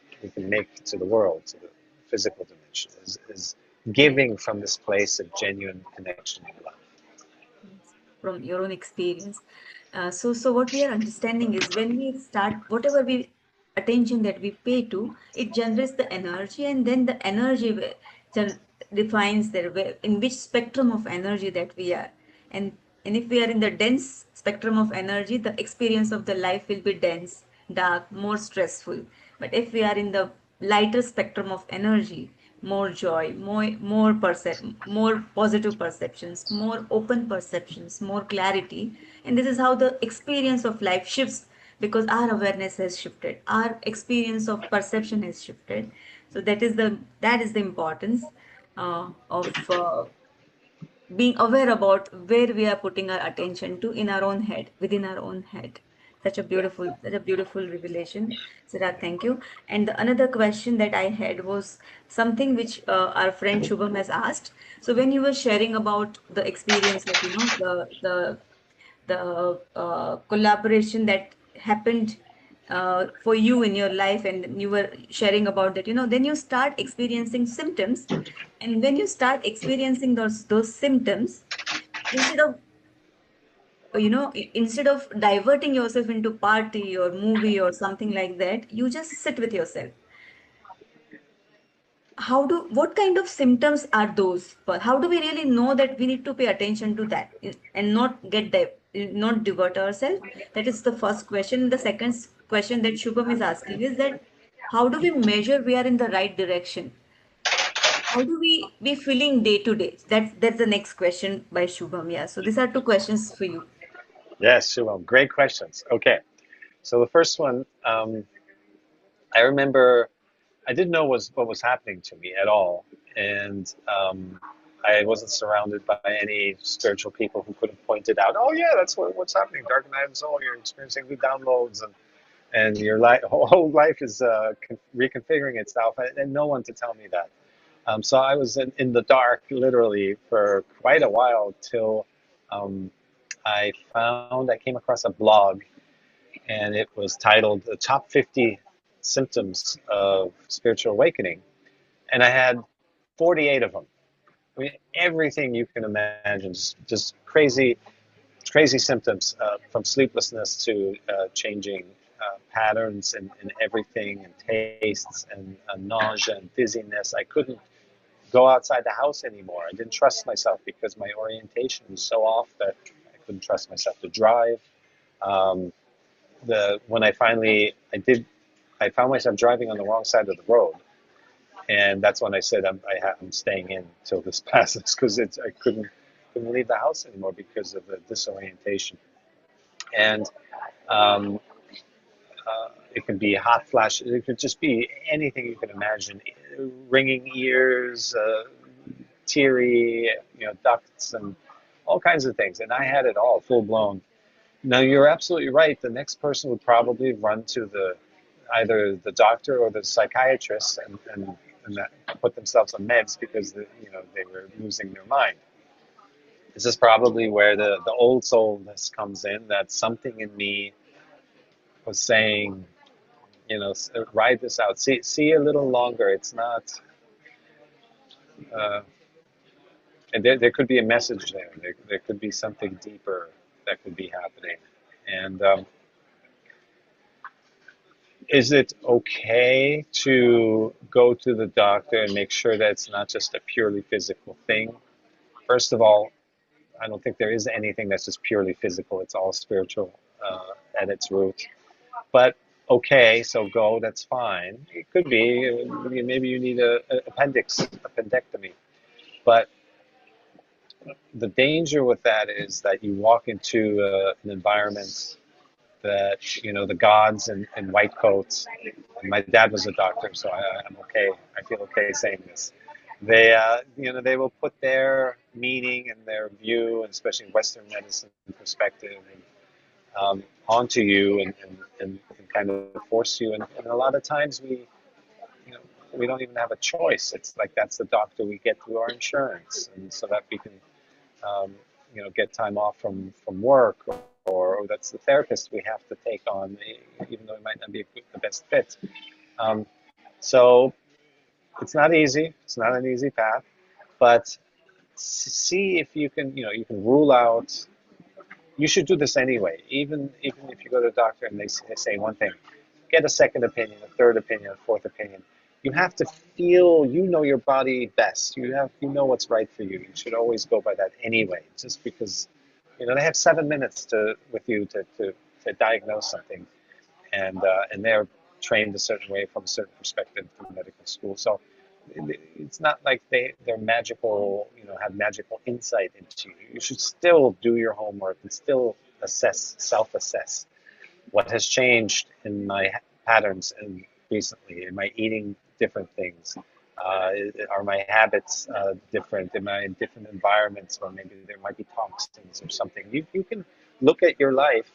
[SPEAKER 2] make to the world, to the physical dimension, is
[SPEAKER 1] Correct.
[SPEAKER 2] giving from this place of genuine connection and love.
[SPEAKER 1] Yes, from your own experience. So what we are understanding is when we start whatever we attention that we pay to, it generates the energy, and then the energy defines in which spectrum of energy that we are. And and if we are in the dense spectrum of energy, the experience of the life will be dense, dark, more stressful. But if we are in the lighter spectrum of energy, more joy, more positive perceptions, more open perceptions, more clarity, and this is how the experience of life shifts because our awareness has shifted, our experience of perception has shifted. So that is the importance of being aware about where we are putting our attention to in our own head, within our own head. Such a beautiful revelation, Siddharth. Thank you. And the another question that I had was something which our friend Shubham has asked. So when you were sharing about the experience of, the collaboration that happened for you in your life, and you were sharing about that, then you start experiencing symptoms, and when you start experiencing those symptoms, instead of instead of diverting yourself into party or movie or something like that, you just sit with yourself. What kind of symptoms are those? But how do we really know that we need to pay attention to that, and not divert ourselves? That is the first question. The second question that Shubham is asking is that how do we measure we are in the right direction? How do we be feeling day to day? That's the next question by Shubham. Yeah. So these are two questions for you.
[SPEAKER 2] Yes, Shalom. Great questions. Okay, so the first one, I remember I didn't know what was happening to me at all, and I wasn't surrounded by any spiritual people who could have pointed out, "Oh yeah, that's what's happening. Dark night of the soul. You're experiencing new downloads, and your whole life is reconfiguring itself," and no one to tell me that. So I was in the dark literally for quite a while till um, I came across a blog, and it was titled "The Top 50 Symptoms of Spiritual Awakening," and I had 48 of them. I mean, everything you can imagine, just crazy symptoms, from sleeplessness to changing patterns and everything, and tastes and nausea and dizziness. I couldn't go outside the house anymore. I didn't trust myself because my orientation was so off that I couldn't trust myself to drive. Um, the when I finally I found myself driving on the wrong side of the road, and that's when I said I'm staying in till this passes, because I couldn't leave the house anymore because of the disorientation. And um, it can be hot flashes. It could just be anything you can imagine: ringing ears, teary, ducts, and all kinds of things. And I had it all full blown. Now you're absolutely right. The next person would probably run to either the doctor or the psychiatrist, and put themselves on meds because they were losing their mind. This is probably where the old soulness comes in. That something in me was saying, ride this out, see a little longer. It's not, uh, and there could be a message there. There could be something deeper that could be happening. And is it okay to go to the doctor and make sure that it's not just a purely physical thing? First of all, I don't think there is anything that's just purely physical. It's all spiritual at its root. But okay, so go. That's fine. It could be maybe you need a appendectomy. But the danger with that is that you walk into an environment that the gods in white coats. And my dad was a doctor, so I'm okay. I feel okay saying this. They will put their meaning and their view, and especially Western medicine perspective, onto you, and kind of force you. And a lot of times you know, we don't even have a choice. It's like that's the doctor we get through our insurance, and so that we can um, get time off from work, or that's the therapist we have to take on, even though it might not be the best fit. Um, so it's not easy. It's not an easy path, but see if you can rule out. You should do this anyway, even if you go to a doctor and they say one thing, get a second opinion, a third opinion, a fourth opinion. You have to feel, your body best. You know what's right for you. You should always go by that anyway, just because they have 7 minutes with you to diagnose something, and they're trained a certain way from a certain perspective through medical school. So it's not like they're magical, have magical insight into you. You should still do your homework and still self-assess. What has changed in my patterns and recently? Am I eating different things? Are my habits different? Am I in different environments where maybe there might be toxins or something? You can look at your life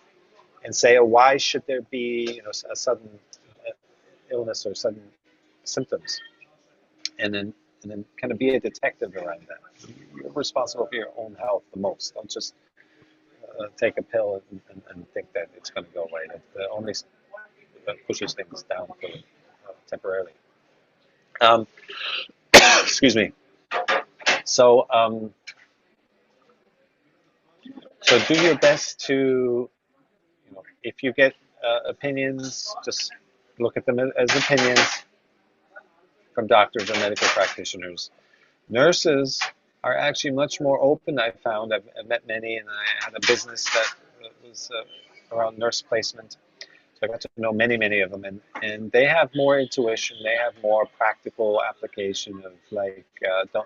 [SPEAKER 2] and say, oh, why should there be a sudden uh, illness or sudden symptoms? And then kind of be a detective around that. You're responsible for your own health the most. Don't just take a pill and think that it's going to go away. It only pushes things down for temporarily. Um, excuse me. So, so do your best to, if you get opinions, just look at them as opinions from doctors or medical practitioners. Nurses are actually much more open. I found I've met many, and I had a business that was around nurse placement. So I got to know many of them, and they have more intuition. They have more practical application of like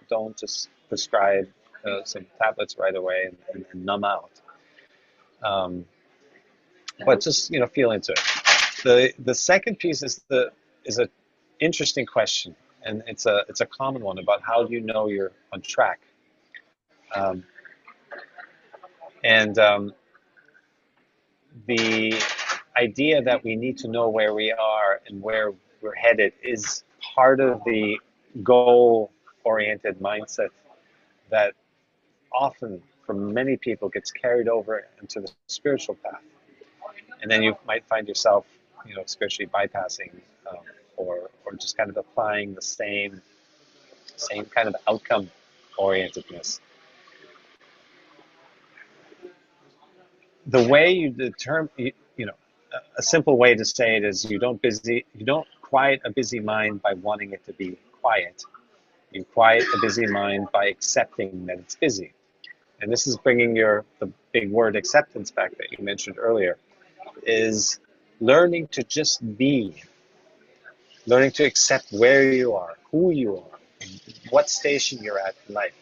[SPEAKER 2] don't just prescribe some tablets right away and numb out, um, but just feel into it. The second piece is a interesting question, and it's a common one about how do you know you're on track, um, and the idea that we need to know where we are and where we're headed is part of the goal oriented mindset that often for many people gets carried over into the spiritual path, and then you might find yourself spiritually bypassing, um, or just kind of applying the same kind of outcome orientedness. The way you determine, a simple way to say it is you don't quiet a busy mind by wanting it to be quiet. You quiet a busy mind by accepting that it's busy. And this is bringing the big word acceptance back that you mentioned earlier, is learning to just be, learning to accept where you are, who you are, what station you're at in life.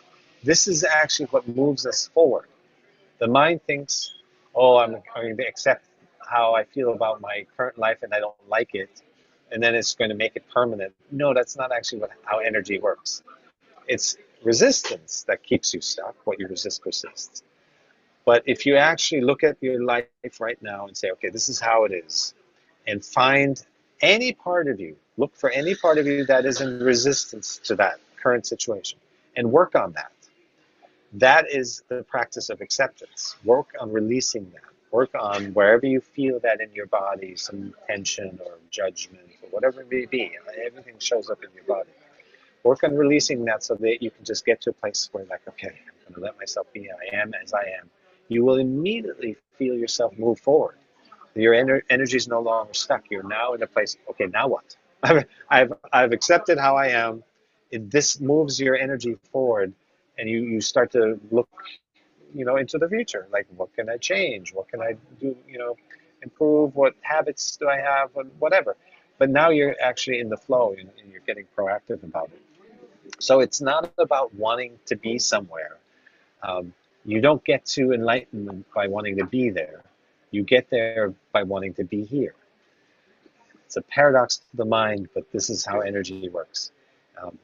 [SPEAKER 2] This is actually what moves us forward. The mind thinks, oh, I'm going to accept how I feel about my current life and I don't like it, and then it's going to make it permanent. No, that's not actually how energy works. It's resistance that keeps you stuck. What you resist persists. But if you actually look at your life right now and say, okay, this is how it is, and find any part of you, look for any part of you that is in resistance to that current situation, and work on that. That is the practice of acceptance. Work on releasing that. Work on wherever you feel that in your body, some tension or judgment or whatever it may be. Everything shows up in your body. Work on releasing that so that you can just get to a place where, like, okay, I'm going to let myself be. I am as I am. You will immediately feel yourself move forward. Your energy is no longer stuck. You're now in a place, okay, now what? I've accepted how I am. This moves your energy forward, and you start to look, into the future. Like, what can I change? What can I do, improve? What habits do I have? Whatever. But now you're actually in the flow, and you're getting proactive about it. So it's not about wanting to be somewhere. Um, you don't get to enlightenment by wanting to be there. You get there by wanting to be here. It's a paradox to the mind, but this is how energy works. Um,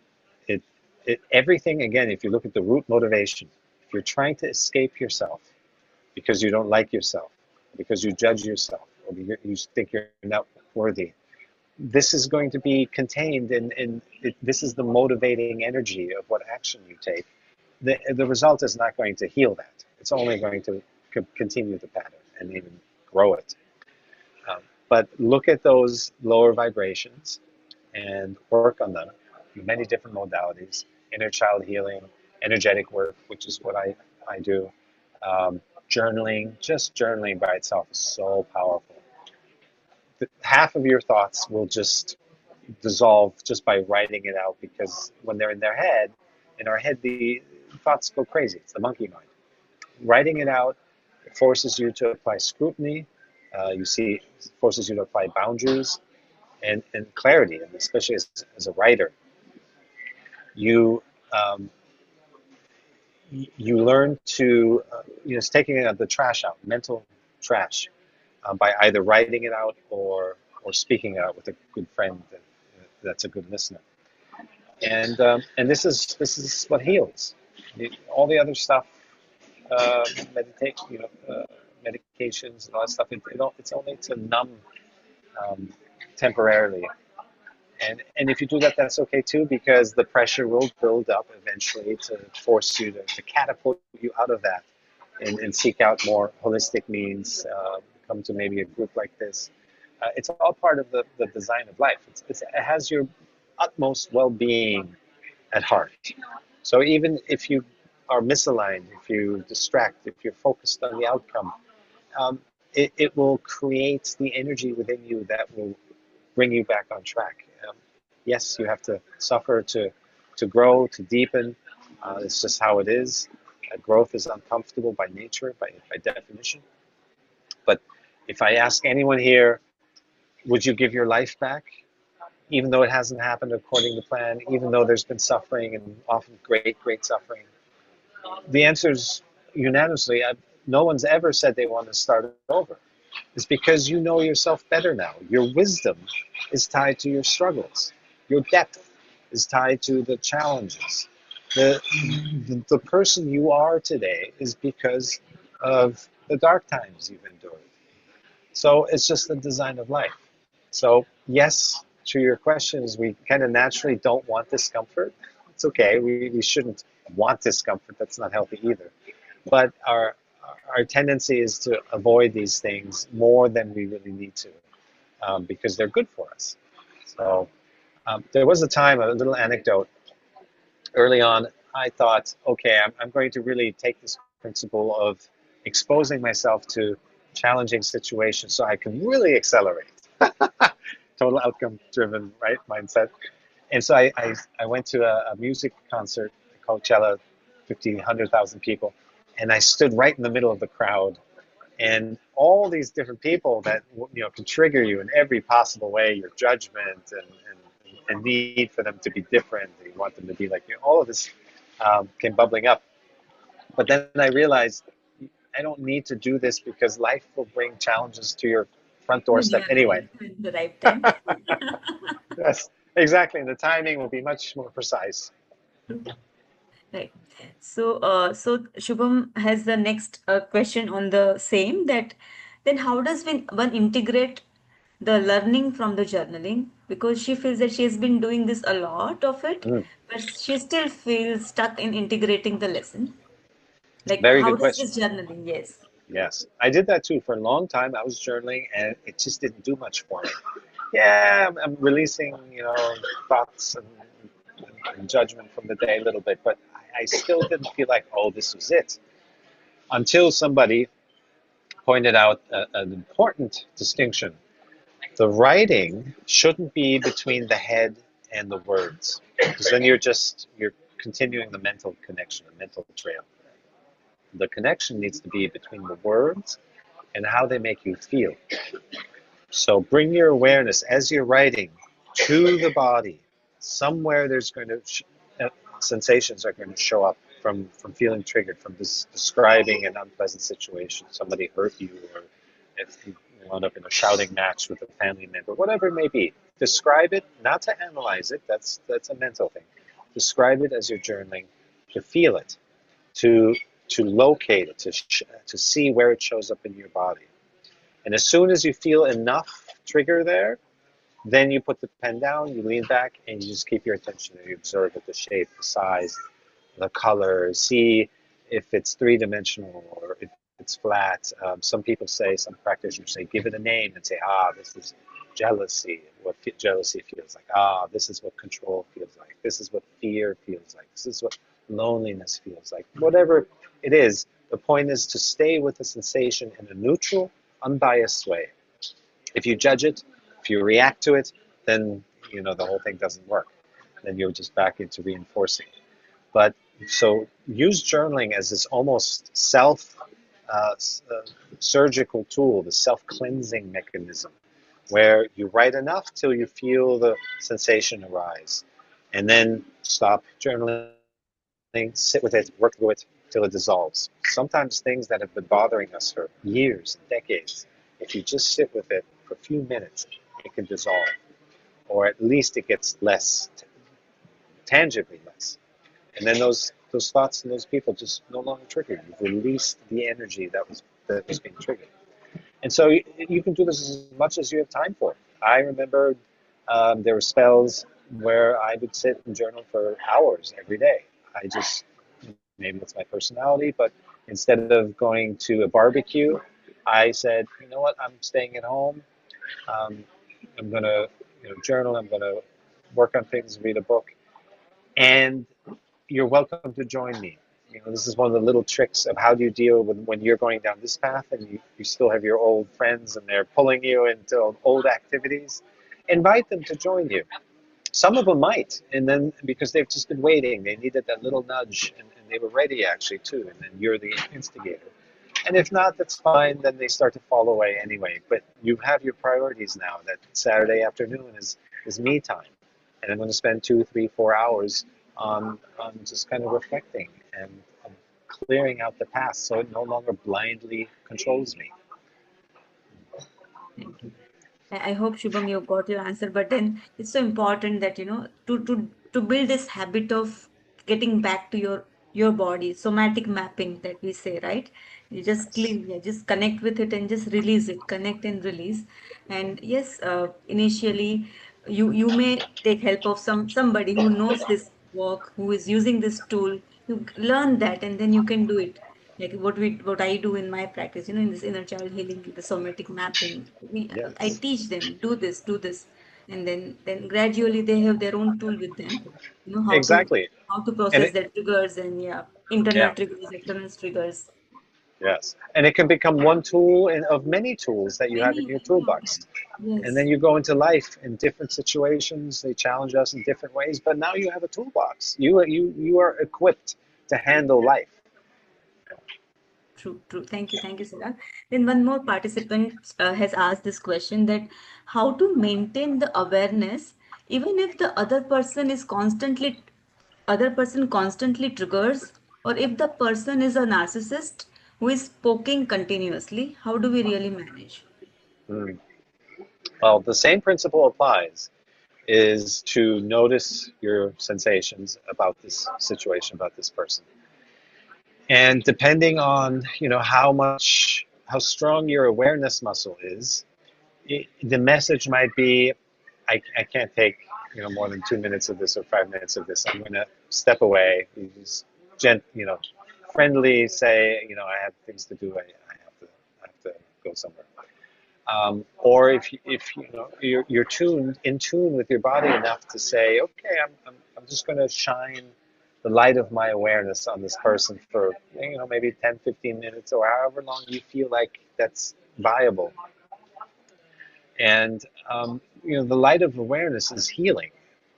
[SPEAKER 2] it, everything, again, if you look at the root motivation, if you're trying to escape yourself because you don't like yourself, because you judge yourself, or you think you're not worthy, this is going to be contained this is the motivating energy of what action you take. The result is not going to heal that. It's only going to continue the pattern and even grow it. Um, but look at those lower vibrations and work on them. Many different modalities: inner child healing, energetic work, which is what I do. Journaling, just journaling by itself is so powerful. Half of your thoughts will just dissolve just by writing it out, because when they're in our head, the thoughts go crazy. It's the monkey mind. Writing it out forces you to apply scrutiny. Forces you to apply boundaries and clarity, and especially as a writer, you um, you learn to it's taking the trash out, mental trash. by either writing it out or speaking it out with a good friend that's a good listener. And this is what heals. All the other stuff, meditate, medications and all that stuff. It's only to numb um, temporarily. And if you do that, that's okay too, because the pressure will build up eventually to force you to catapult you out of that and seek out more holistic means, come to maybe a group like this. It's all part of the design of life. It has your utmost well-being at heart. So even if you are misaligned, if you distract, if you're focused on the outcome, um, it will create the energy within you that will bring you back on track. Yes, you have to suffer to grow, to deepen. It's just how it is. Growth is uncomfortable by nature, by definition. But if I ask anyone here, would you give your life back? Even though it hasn't happened according to plan, even though there's been suffering and often great, great suffering, the answer is unanimously, no one's ever said they want to start over. It's because you know yourself better now. Your wisdom is tied to your struggles. Your depth is tied to the challenges. The person you are today is because of the dark times you've endured. So it's just the design of life. So yes, to your questions, we kind of naturally don't want discomfort. It's okay. We shouldn't want discomfort. That's not healthy either. But our tendency is to avoid these things more than we really need to, because they're good for us. So there was a time, a little anecdote, early on, I thought, okay, I'm going to really take this principle of exposing myself to challenging situations so I can really accelerate. Total outcome driven, right, mindset. And so I went to a music concert at Coachella, 50, 100,000 people, and I stood right in the middle of the crowd. And all these different people that can trigger you in every possible way, your judgment and need for them to be different, and you want them to be like you. All of this came bubbling up. But then I realized I don't need to do this because life will bring challenges to your front
[SPEAKER 1] When you
[SPEAKER 2] doorstep
[SPEAKER 1] are
[SPEAKER 2] anyway.
[SPEAKER 1] ready, in the right time.
[SPEAKER 2] Yes, exactly. And the timing will be much more precise.
[SPEAKER 1] Right. So Shubham has the next question on the same, that then how does one integrate the learning from the journaling? Because she feels that she has been doing this a lot of it,
[SPEAKER 2] Mm,
[SPEAKER 1] but she still feels stuck in integrating the lesson. Like,
[SPEAKER 2] very
[SPEAKER 1] how
[SPEAKER 2] good
[SPEAKER 1] does
[SPEAKER 2] question.
[SPEAKER 1] this journaling? Yes.
[SPEAKER 2] Yes, I did that too for a long time. I was journaling, and it just didn't do much for me. Yeah, I'm releasing, thoughts and judgment from the day a little bit, but I still didn't feel like, oh, this was it. Until somebody pointed out an important distinction. The writing shouldn't be between the head and the words, because then you're continuing the mental connection, the mental trail. The connection needs to be between the words and how they make you feel. So bring your awareness as you're writing to the body. Somewhere there's going to sensations are going to show up from feeling triggered, from describing an unpleasant situation. Somebody hurt you, or if you wound up in a shouting match with a family member, whatever it may be. Describe it, not to analyze it. That's a mental thing. Describe it as you're journaling, to feel it, to to locate it, to see where it shows up in your body. And as soon as you feel enough trigger there, then you put the pen down, you lean back, and you just keep your attention and you observe it, the shape, the size, the color, see if it's three-dimensional or if it's flat. Some people say, some practitioners say, give it a name and say, this is jealousy, what jealousy feels like. This is what control feels like. This is what fear feels like. This is what loneliness feels like. Whatever it is, the point is to stay with the sensation in a neutral, unbiased way. If you judge it, if you react to it, then the whole thing doesn't work. Then you're just back into reinforcing. But so use journaling as this almost uh, surgical tool, the self-cleansing mechanism, where you write enough till you feel the sensation arise, and then stop journaling, sit with it, work through it till it dissolves. Sometimes things that have been bothering us for years and decades If you just sit with it for a few minutes, it can dissolve, or at least it gets less, tangibly less. And then those thoughts and those people just no longer trigger you. You've released the energy that was being triggered. And so you can do this as much as you have time for. I remember there were spells where I would sit and journal for hours every day. I just, maybe it's my personality, but instead of going to a barbecue, I said, you know what, I'm staying at home. Um, I'm going to journal. I'm going to work on things, read a book. And you're welcome to join me. This is one of the little tricks of how do you deal with when you're going down this path and you still have your old friends and they're pulling you into old activities. Invite them to join you. Some of them might, and then because they've just been waiting, they needed that little nudge, and they were ready actually too, and then you're the instigator. And if not, that's fine, then they start to fall away anyway. But you have your priorities now. That Saturday afternoon is me time. And I'm going to spend 2, 3, 4 hours on just kind of reflecting and clearing out the past so it no longer blindly controls me.
[SPEAKER 1] Thank you. I hope Shubham you got your answer, but then it's so important that to build this habit of getting back to your body, somatic mapping that we say, right? You just
[SPEAKER 2] Yes.
[SPEAKER 1] clean, yeah, just connect with it and just release it, connect and release. And yes, initially you may take help of somebody who knows this work, who is using this tool. You learn that, and then you can do it like what I do in my practice, in this inner child healing, the somatic mapping. I
[SPEAKER 2] Yes.
[SPEAKER 1] teach them do this, and then gradually they have their own tool with them,
[SPEAKER 2] Exactly.
[SPEAKER 1] how to
[SPEAKER 2] And
[SPEAKER 1] process
[SPEAKER 2] it,
[SPEAKER 1] their triggers, and yeah,
[SPEAKER 2] yeah.
[SPEAKER 1] internal triggers, external triggers.
[SPEAKER 2] Yes. And it can become one tool of many tools that you have in
[SPEAKER 1] Many,
[SPEAKER 2] your
[SPEAKER 1] many of
[SPEAKER 2] toolbox.
[SPEAKER 1] them.
[SPEAKER 2] And then
[SPEAKER 1] Yes,
[SPEAKER 2] you go into life in different situations. They challenge us in different ways, but now you have a toolbox. You are equipped to handle life.
[SPEAKER 1] true, true. Thank you, Sarah. Then one more participant has asked this question, that how to maintain the awareness even if the other person constantly triggers, or if the person is a narcissist who is poking continuously. How do we really manage?
[SPEAKER 2] Hmm. Well, the same principle applies is to notice your sensations about this situation, about this person. And depending on, how strong your awareness muscle is, the message might be, I can't take, more than 2 minutes of this or 5 minutes of this. I'm going to step away. You just friendly say, I have things to do. I have to go somewhere. Or if you're in tune with your body enough to say, okay, I'm just going to shine the light of my awareness on this person for maybe 10, 15 minutes or however long you feel like that's viable. And the light of awareness is healing.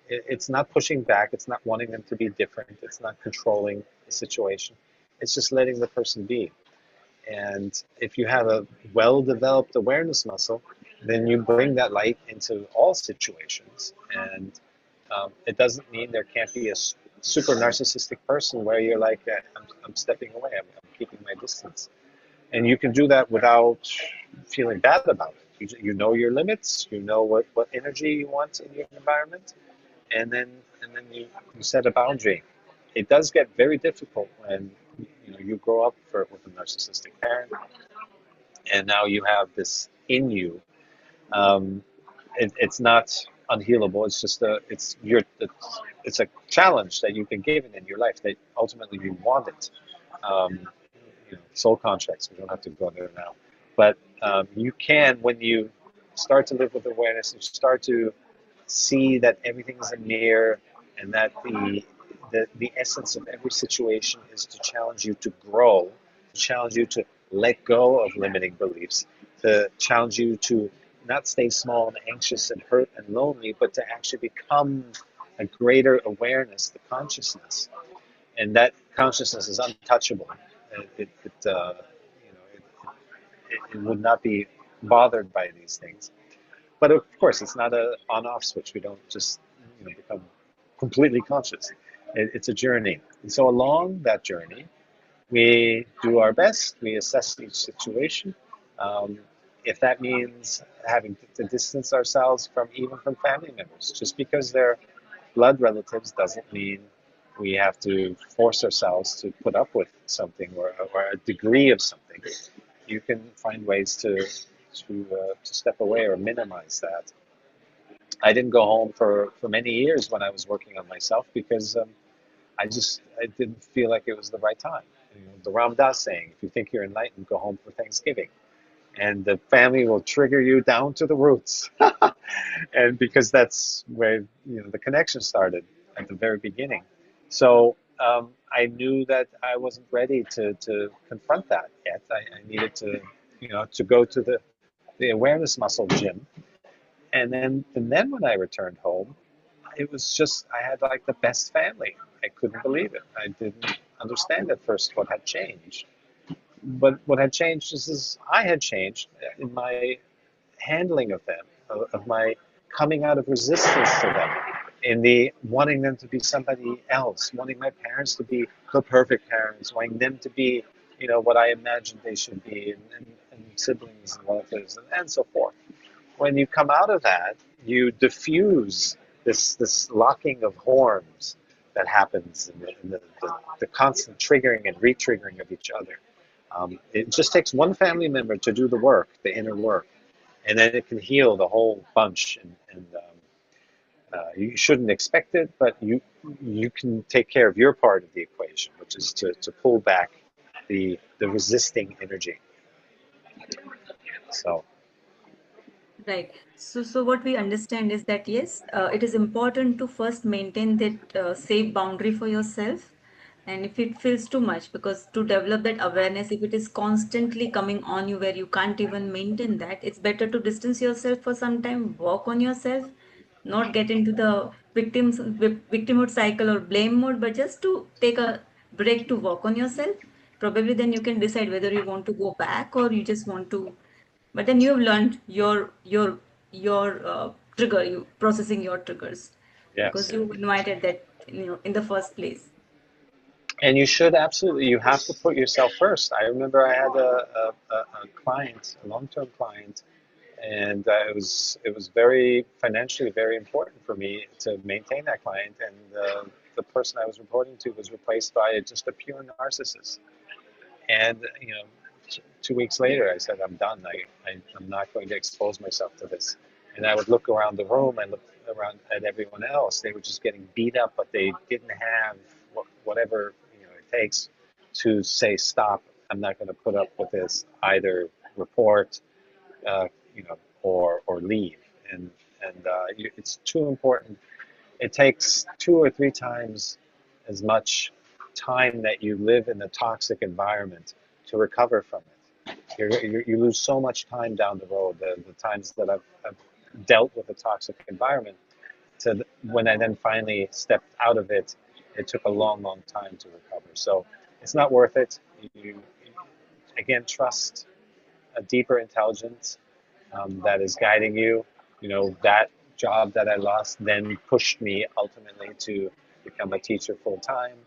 [SPEAKER 2] It's not pushing back. It's not wanting them to be different. It's not controlling the situation. It's just letting the person be. And if you have a well-developed awareness muscle, then you bring that light into all situations. And it doesn't mean there can't be a super narcissistic person where you're like, I'm stepping away. I'm keeping my distance. And you can do that without feeling bad about it. You know your limits. You know what energy you want in your environment, and then you set a boundary. It does get very difficult when you grow up with a narcissistic parent, and now you have this in you. Um, it's not unhealable. It's just it's a challenge that you've been given in your life that ultimately you want it. Um, soul contracts. We don't have to go there now, but you can, when you start to live with awareness, you start to see that everything is a mirror, and that the essence of every situation is to challenge you to grow, to challenge you to let go of limiting beliefs, to challenge you to not stay small and anxious and hurt and lonely, but to actually become a greater awareness, the consciousness. And that consciousness is untouchable. It would not be bothered by these things. But of course, it's not a on-off switch. We don't just become completely conscious. It's a journey. And so along that journey, we do our best. We assess each situation. Um, if that means having to distance ourselves from even from family members, just because they're blood relatives doesn't mean we have to force ourselves to put up with something or a degree of something. You can find ways to step away or minimize that. I didn't go home for many years when I was working on myself because I didn't feel like it was the right time. You know, the Ram Dass saying, if you think you're enlightened, go home for Thanksgiving. And the family will trigger you down to the roots. And because that's where the connection started at the very beginning. So I knew that I wasn't ready to confront that yet. I needed to go to the awareness muscle gym. And then when I returned home, it was just I had like the best family. I couldn't believe it. I didn't understand at first what had changed. But what had changed is I had changed in my handling of them, of my coming out of resistance to them, in the wanting them to be somebody else, wanting my parents to be the perfect parents, wanting them to be, what I imagined they should be, and siblings and relatives and so forth. When you come out of that, you diffuse this locking of horns that happens in the constant triggering and re-triggering of each other. It just takes one family member to do the work, the inner work, and then it can heal the whole bunch. And you shouldn't expect it, but you can take care of your part of the equation, which is to pull back the resisting energy. So
[SPEAKER 1] Right. So what we understand is that yes, it is important to first maintain that safe boundary for yourself. And if it feels too much, because to develop that awareness, if it is constantly coming on you where you can't even maintain that, it's better to distance yourself for some time, work on yourself, not get into the victimhood cycle or blame mode, but just to take a break to work on yourself. Probably then you can decide whether you want to go back or you just want to, but then you've learned your trigger, you processing your triggers because
[SPEAKER 2] yes.
[SPEAKER 1] you invited that in the first place.
[SPEAKER 2] And you should absolutely, you have to put yourself first. I remember I had a client, a long-term client, and it was very financially very important for me to maintain that client. And the person I was reporting to was replaced by just a pure narcissist. And 2 weeks later, I said, I'm done. I'm not going to expose myself to this. And I would look around the room and look around at everyone else. They were just getting beat up, but they didn't have whatever it takes to say, stop. I'm not going to put up with this. Either report, or leave. And it's too important. It takes 2 or 3 times as much time that you live in a toxic environment to recover from it. You lose so much time down the road. The times that I've dealt with a toxic environment, to when I then finally stepped out of it, it took a long, long time to recover. So it's not worth it. You again trust a deeper intelligence that is guiding you. That job that I lost then pushed me ultimately to become a teacher full time,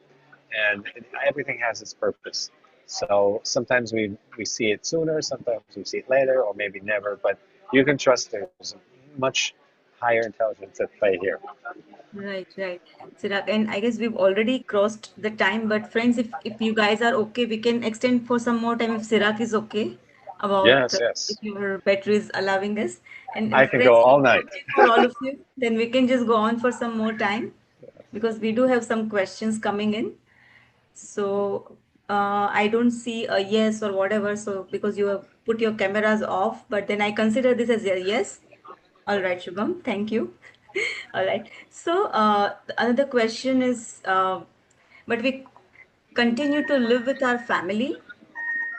[SPEAKER 2] and everything has its purpose. So sometimes we see it sooner, sometimes we see it later, or maybe never. But you can trust there's much higher intelligence at play here.
[SPEAKER 1] Right, right. Cirak, and I guess we've already crossed the time, but friends, if you guys are okay, we can extend for some more time if Cirak is okay about
[SPEAKER 2] Yes,
[SPEAKER 1] if
[SPEAKER 2] yes.
[SPEAKER 1] your battery is allowing us. And
[SPEAKER 2] I
[SPEAKER 1] if
[SPEAKER 2] can
[SPEAKER 1] friends,
[SPEAKER 2] go
[SPEAKER 1] if
[SPEAKER 2] all
[SPEAKER 1] it's
[SPEAKER 2] night.
[SPEAKER 1] okay for all of you, then we can just go on for some more time because we do have some questions coming in. So I don't see a yes or whatever. So because you have put your cameras off, but then I consider this as a yes. All right, Shubham, thank you. All right. So another question is, but we continue to live with our family.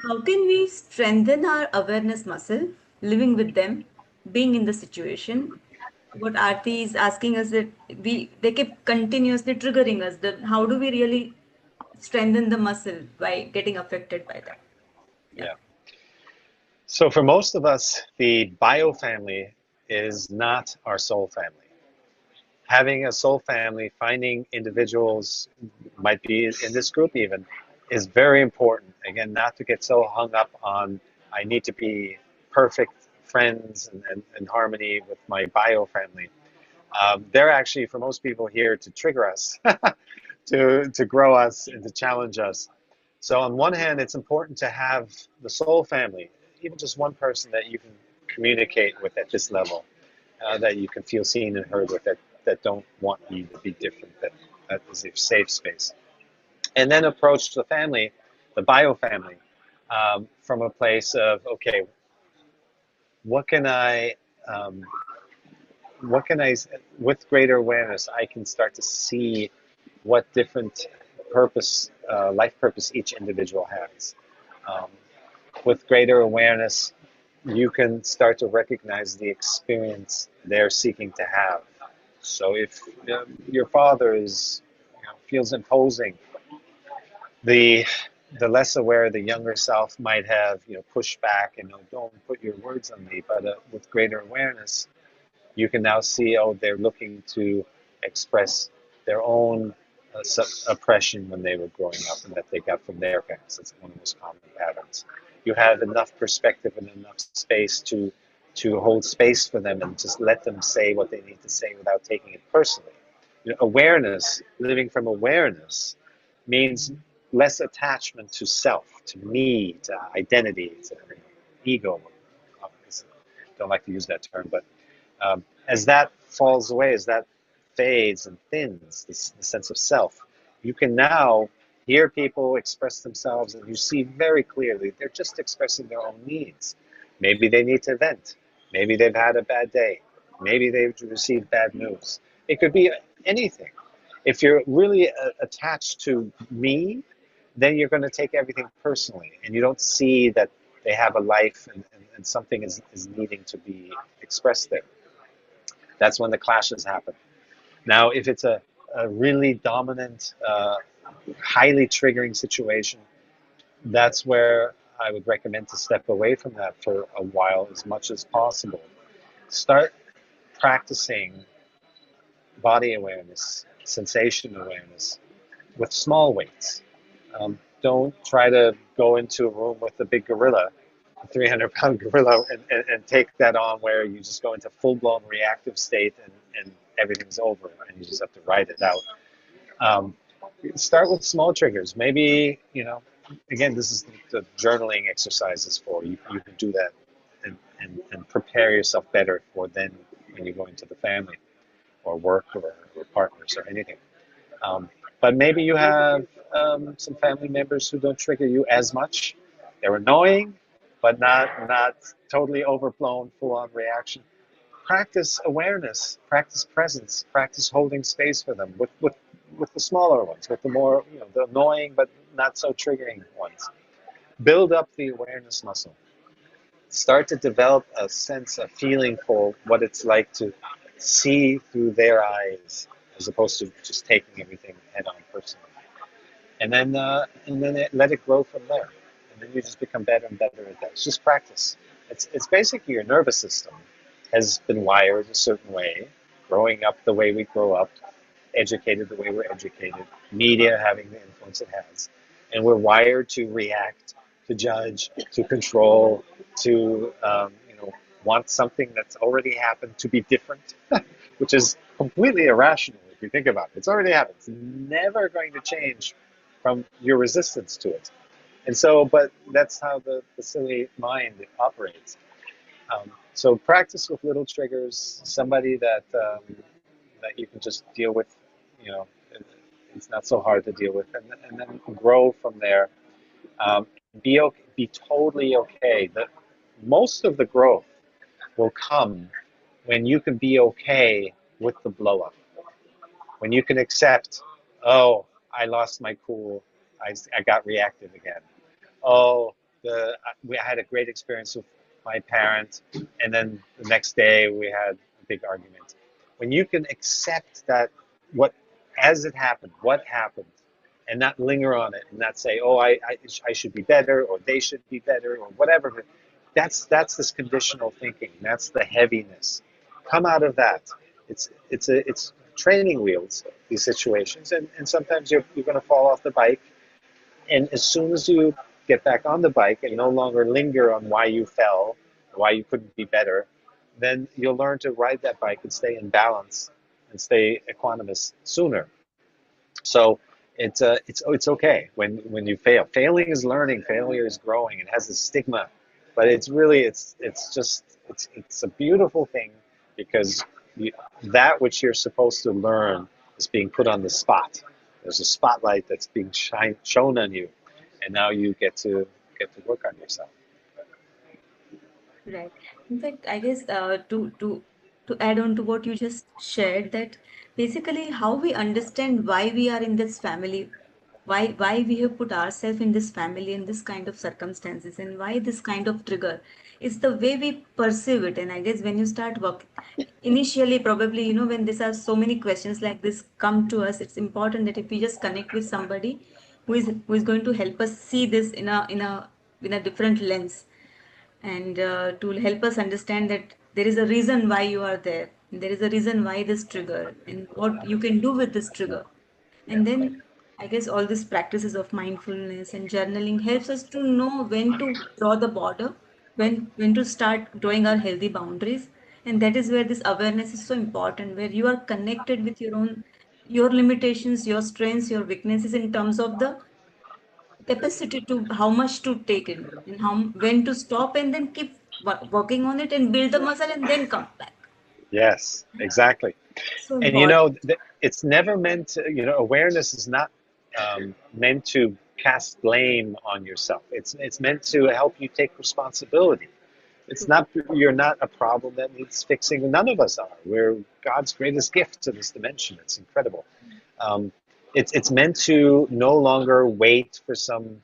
[SPEAKER 1] How can we strengthen our awareness muscle, living with them, being in the situation? What Aarti is asking us that they keep continuously triggering us. That how do we really strengthen the muscle by getting affected by that? Yeah.
[SPEAKER 2] Yeah. So for most of us, the bio family is not our soul family. Having a soul family, finding individuals, might be in this group even, is very important. Again, not to get so hung up on, I need to be perfect friends and harmony with my bio family. They're actually, for most people, here to trigger us, to grow us and to challenge us. So on one hand, it's important to have the soul family, even just one person that you can communicate with at this level, that you can feel seen and heard with, that don't want you to be different, that is your safe space. And then approach the family, the bio family, from a place of, okay, what can I, um, what can I, with greater awareness, I can start to see what different purpose, life purpose each individual has. Um, with greater awareness, you can start to recognize the experience they're seeking to have. So if your father is, feels imposing, the the less aware the younger self might have, pushed back and, don't put your words on me. But with greater awareness, you can now see, they're looking to express their own oppression when they were growing up and that they got from their parents. That's one of the most common patterns. You have enough perspective and enough space to hold space for them and just let them say what they need to say without taking it personally. Awareness, living from awareness, means less attachment to self, to me, to identity, to ego. I don't like to use that term, but as that falls away, as that fades and thins, the sense of self, you can now hear people express themselves, and you see very clearly they're just expressing their own needs. Maybe they need to vent. Maybe they've had a bad day. Maybe they've received bad news. It could be anything. If you're really attached to me, then you're going to take everything personally, and you don't see that they have a life, and something is needing to be expressed there. That's when the clashes happen. Now, if it's a really dominant, highly triggering situation, that's where I would recommend to step away from that for a while as much as possible. Start practicing body awareness, sensation awareness with small weights. Don't try to go into a room with a big gorilla, a 300-pound gorilla, and take that on where you just go into full-blown reactive state and everything's over and you just have to ride it out. Um, Start with small triggers. Maybe, again, this is the journaling exercises for. You can do that and prepare yourself better for then when you go into the family or work or partners or anything. But maybe you have some family members who don't trigger you as much. They're annoying, but not totally overblown, full-on reaction. Practice awareness, practice presence, practice holding space for them with the smaller ones, with the more, the annoying but not so triggering ones. Build up the awareness muscle. Start to develop a sense, a feeling for what it's like to see through their eyes as opposed to just taking everything head on personally. And then let it grow from there. And then you just become better and better at that. It's just practice. It's basically your nervous system has been wired a certain way, growing up the way we grow up, educated the way we're educated, media having the influence it has. And we're wired to react, to judge, to control, to want something that's already happened to be different, which is completely irrational if you think about it. It's already happened. It's never going to change from your resistance to it. And so, but that's how the silly mind operates. So practice with little triggers, somebody that you can just deal with, you know, it's not so hard to deal with, and then grow from there. Um, be totally okay. That most of the growth will come when you can be okay with the blow up. When you can accept, oh, I lost my cool, I got reactive again. Oh, we had a great experience with my parent, and then the next day we had a big argument. When you can accept that, what as it happened, what happened, and not linger on it, and not say, oh, I should be better, or they should be better, or whatever. That's this conditional thinking. That's the heaviness. Come out of that. It's training wheels, these situations, and sometimes you're going to fall off the bike, and as soon as you get back on the bike and no longer linger on why you fell why you couldn't be better, then you'll learn to ride that bike and stay in balance and stay equanimous sooner. So it's okay when you fail. Failing is learning. Failure is growing. It has a stigma, but it's really it's a beautiful thing because you, that which you're supposed to learn is being put on the spot. There's a spotlight that's being shown on you, and now you get to work on yourself.
[SPEAKER 1] Right. In fact, I guess to add on to what you just shared, that basically how we understand why we are in this family, why we have put ourselves in this family in this kind of circumstances, and why this kind of trigger is the way we perceive it. And I guess when you start work, initially probably when these are so many questions like this come to us, it's important that if we just connect with somebody who is going to help us see this in a different lens, and to help us understand that there is a reason why you are there. There is a reason why this trigger and what you can do with this
[SPEAKER 2] Yeah,
[SPEAKER 1] trigger.
[SPEAKER 2] yeah,
[SPEAKER 1] And then I guess all these practices of mindfulness and journaling helps us to know when to draw the border, when to start drawing our healthy boundaries. And that is where this awareness is so important, where you are connected with your limitations, your strengths, your weaknesses in terms of the capacity to how much to take in and how when to stop, and then keep working on it and build the muscle and then come back.
[SPEAKER 2] yes, exactly.
[SPEAKER 1] So
[SPEAKER 2] And
[SPEAKER 1] important.
[SPEAKER 2] it's never meant to, awareness is not meant to cast blame on yourself. It's meant to help you take responsibility. It's not, you're not a problem that needs fixing. None of us are. We're God's greatest gift to this dimension. It's incredible. Um, it's meant to no longer wait for some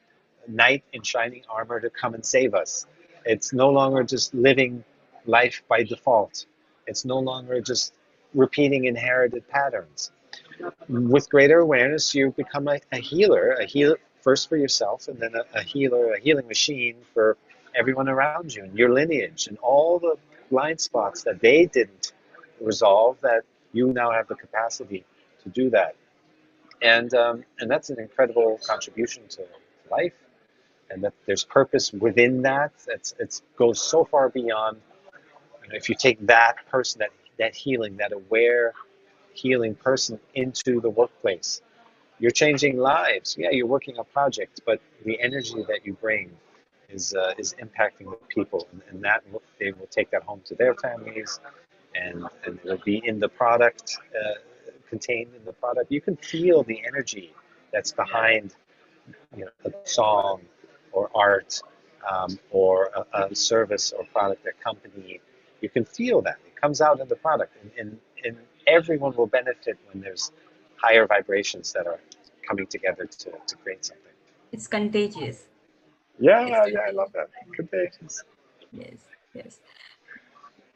[SPEAKER 2] knight in shining armor to come and save us. It's no longer just living life by default. It's no longer just repeating inherited patterns. With greater awareness, you become a healer first for yourself, and then a healer, a healing machine for everyone around you and your lineage and all the blind spots that they didn't resolve that you now have the capacity to do that. And that's an incredible contribution to life, and that there's purpose within that. It goes so far beyond. If you take that person, that healing, that aware healing person into the workplace, you're changing lives. Yeah, you're working on projects, but the energy that you bring is impacting the people, and that they will take that home to their families, and it'll be in the product, contained in the product. You can feel the energy that's behind, a song or art, or a service or product or company. You can feel that it comes out in the product, and everyone will benefit when there's higher vibrations that are coming together to create something.
[SPEAKER 1] It's contagious. It's
[SPEAKER 2] Yeah, yeah, I love
[SPEAKER 1] contagious.
[SPEAKER 2] that. Contagious.
[SPEAKER 1] Yes, yes.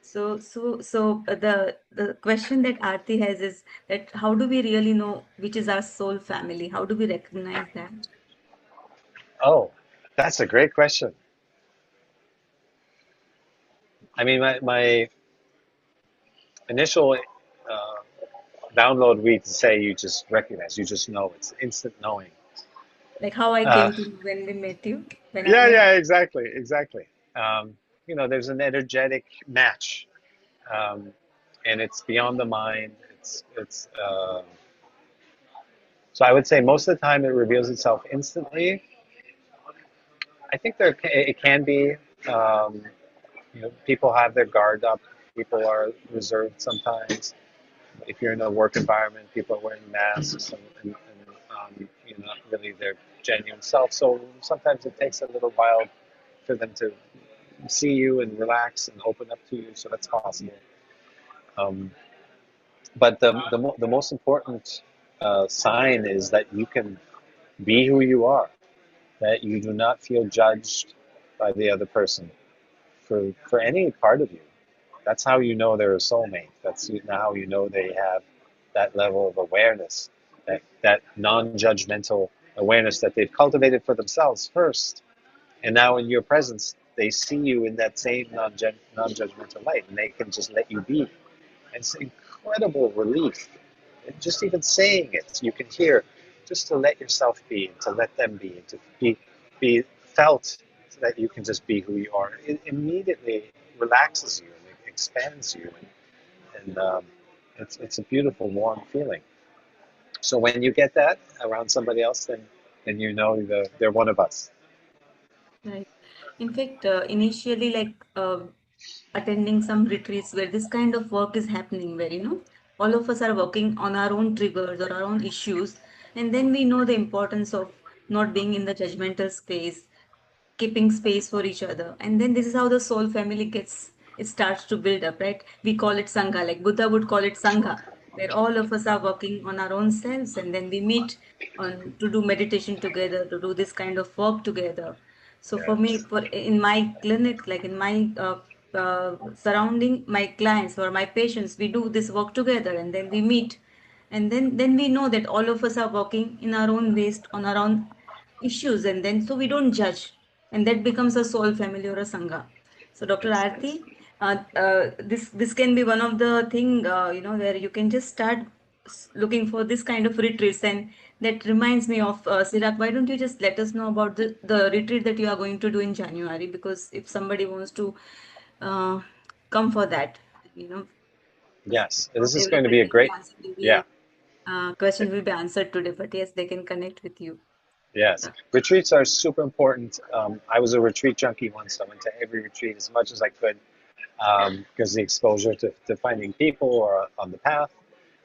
[SPEAKER 1] So the question that Aarti has is that how do we really know which is our soul family? How do we recognize that?
[SPEAKER 2] Oh, that's a great question. I mean, my initial download read to say you just recognize, you just know. It's instant knowing.
[SPEAKER 1] Like how I
[SPEAKER 2] Uh,
[SPEAKER 1] came to know when we met you, when I
[SPEAKER 2] yeah,
[SPEAKER 1] met.
[SPEAKER 2] yeah, exactly, exactly. There's an energetic match, um, and it's beyond the mind. So I would say most of the time it reveals itself instantly. I think it can be. Um, People have their guard up. People are reserved sometimes. If you're in a work environment, people are wearing masks, and not really their genuine self. So sometimes it takes a little while for them to see you and relax and open up to you. So that's possible. Um, but the most important sign is that you can be who you are, that you do not feel judged by the other person for any part of you. That's how you know they're a soulmate. That's how you know they have that level of awareness, that non-judgmental awareness that they've cultivated for themselves first. And now in your presence, they see you in that same non-judgmental light, and they can just let you be. And it's an incredible relief. And just even saying it, you can hear, just to let yourself be, and to let them be, and to be felt that you can just be who you are, it immediately relaxes you and it expands you, and it's a beautiful, warm feeling. So when you get that around somebody else, then you know they're one of us.
[SPEAKER 1] Right. In fact, initially, attending some retreats where this kind of work is happening, where, all of us are working on our own triggers or our own issues, and then we know the importance of not being in the judgmental space, keeping space for each other. And then this is how the soul family it starts to build up, right? We call it Sangha, like Buddha would call it Sangha, where all of us are working on our own selves and then we meet on to do meditation together, to do this kind of work together. So for me,
[SPEAKER 2] Yes,
[SPEAKER 1] for in my clinic, like in my surrounding, my clients or my patients, we do this work together and then we meet, and then we know that all of us are working in our own ways on our own issues, and then so we don't judge, and that becomes a soul family or a sangha. So Dr.
[SPEAKER 2] yes,
[SPEAKER 1] Aarti, this can be one of the thing, where you can just start looking for this kind of retreats. And that reminds me of Cirak, why don't you just let us know about the retreat that you are going to do in January, because if somebody wants to uh, come for that, you know
[SPEAKER 2] yes.
[SPEAKER 1] not
[SPEAKER 2] This is going to be a
[SPEAKER 1] everybody
[SPEAKER 2] great,
[SPEAKER 1] answer will
[SPEAKER 2] yeah.
[SPEAKER 1] be question will be answered today, but yes, they can connect with you.
[SPEAKER 2] Yes, retreats are super important. I was a retreat junkie once. I went to every retreat as much as I could because the exposure to finding people or on the path,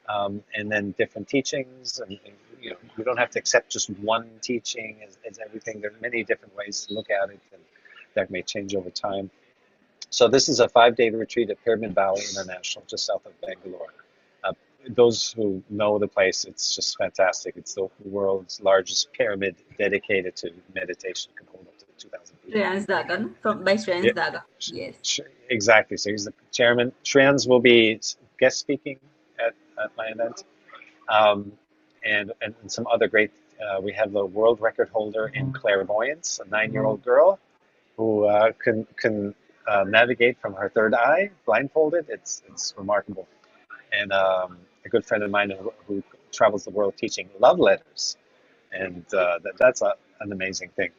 [SPEAKER 2] and then different teachings. And you don't have to accept just one teaching as everything. There are many different ways to look at it, and that may change over time. So this is a 5-day retreat at Pyramid Valley International, just south of Bangalore. Uh, those who know the place, it's just fantastic. It's the world's largest pyramid dedicated to meditation. It can hold up to 2,000 people.
[SPEAKER 1] Shreyans Daga, no? From by
[SPEAKER 2] Yeah,
[SPEAKER 1] Shreyans Daga. Yes.
[SPEAKER 2] exactly. So he's the chairman. Trans will be guest speaking at my event, um, and some other great. We have the world record holder in clairvoyance, a 9-year-old girl who can navigate from her third eye blindfolded. It's remarkable. And a good friend of mine who travels the world teaching love letters, and that's an amazing thing.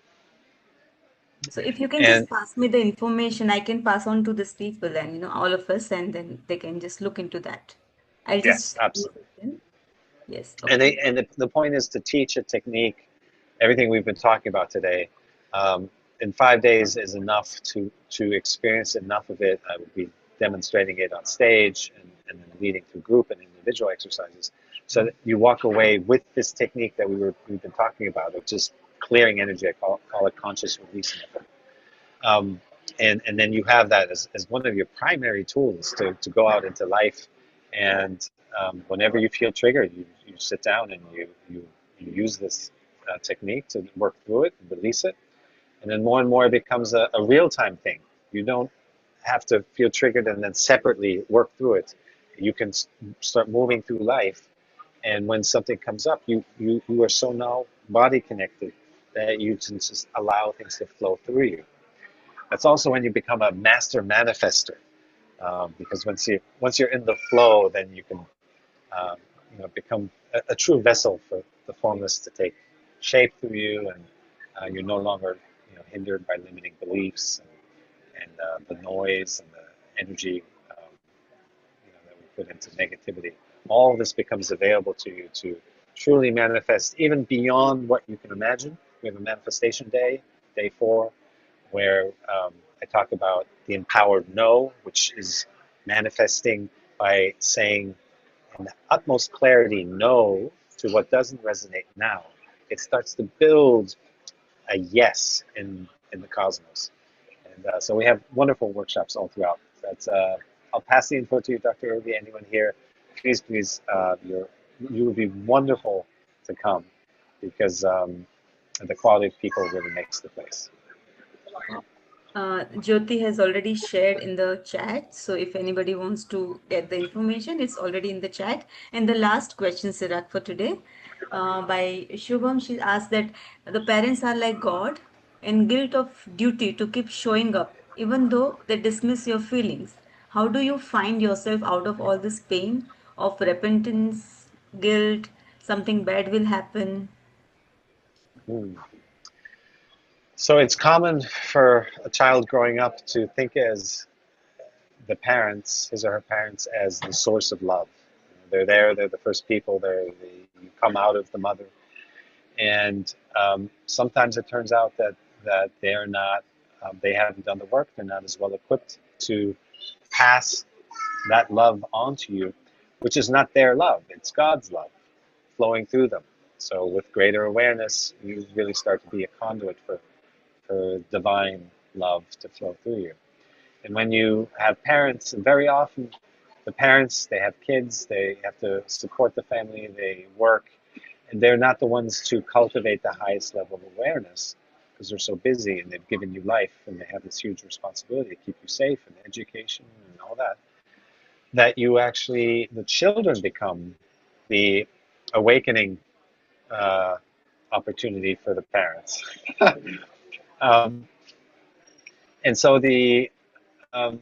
[SPEAKER 1] So if you can
[SPEAKER 2] And
[SPEAKER 1] just pass me the information, I can pass on to these people and all of us, and then they can just look into that. I'll
[SPEAKER 2] yes,
[SPEAKER 1] just
[SPEAKER 2] absolutely.
[SPEAKER 1] yes,
[SPEAKER 2] And
[SPEAKER 1] okay.
[SPEAKER 2] the point is to teach a technique. Everything we've been talking about today, in 5 days is enough to experience enough of it. I will be demonstrating it on stage and then leading through group and individual exercises, so that you walk away with this technique that we've been talking about of just clearing energy. I call it conscious release method. Um, and then you have that as one of your primary tools to go out into life. And whenever you feel triggered, you sit down and you use this technique to work through it and release it. And then more and more it becomes a real time thing. You don't have to feel triggered and then separately work through it. You can start moving through life. And when something comes up, you are so now body connected that you can just allow things to flow through you. That's also when you become a master manifester, because once you're in the flow, then you can um, become a true vessel for the formless to take shape through you, and you're no longer hindered by limiting beliefs and the noise and the energy that we put into negativity. All of this becomes available to you to truly manifest even beyond what you can imagine. We have a manifestation day, day 4, where I talk about the empowered no, which is manifesting by saying in the utmost clarity no to what doesn't resonate now. It starts to build a yes in the cosmos. And so we have wonderful workshops all throughout. I'll pass the info to you, Dr. Urvi. Anyone here, please, you would be wonderful to come because the quality of people really makes the place.
[SPEAKER 1] Jyoti has already shared in the chat. So if anybody wants to get the information, it's already in the chat. And the last question, Sirak, for today, by Shubham, she asked that the parents are like God and guilt of duty to keep showing up, even though they dismiss your feelings. How do you find yourself out of all this pain of repentance, guilt, something bad will happen?
[SPEAKER 2] Hmm. So it's common for a child growing up to think as the parents, his or her parents, as the source of love. They're there, they're the first people, they come out of the mother. And sometimes it turns out that they're not, they haven't done the work, they're not as well equipped to pass that love onto you, which is not their love, it's God's love flowing through them. So with greater awareness, you really start to be a conduit for divine love to flow through you. And when you have parents, and very often the parents, they have kids, they have to support the family, they work, and they're not the ones to cultivate the highest level of awareness because they're so busy and they've given you life and they have this huge responsibility to keep you safe and education and all that, that you actually, the children become the awakening uh, opportunity for the parents. um, and so um,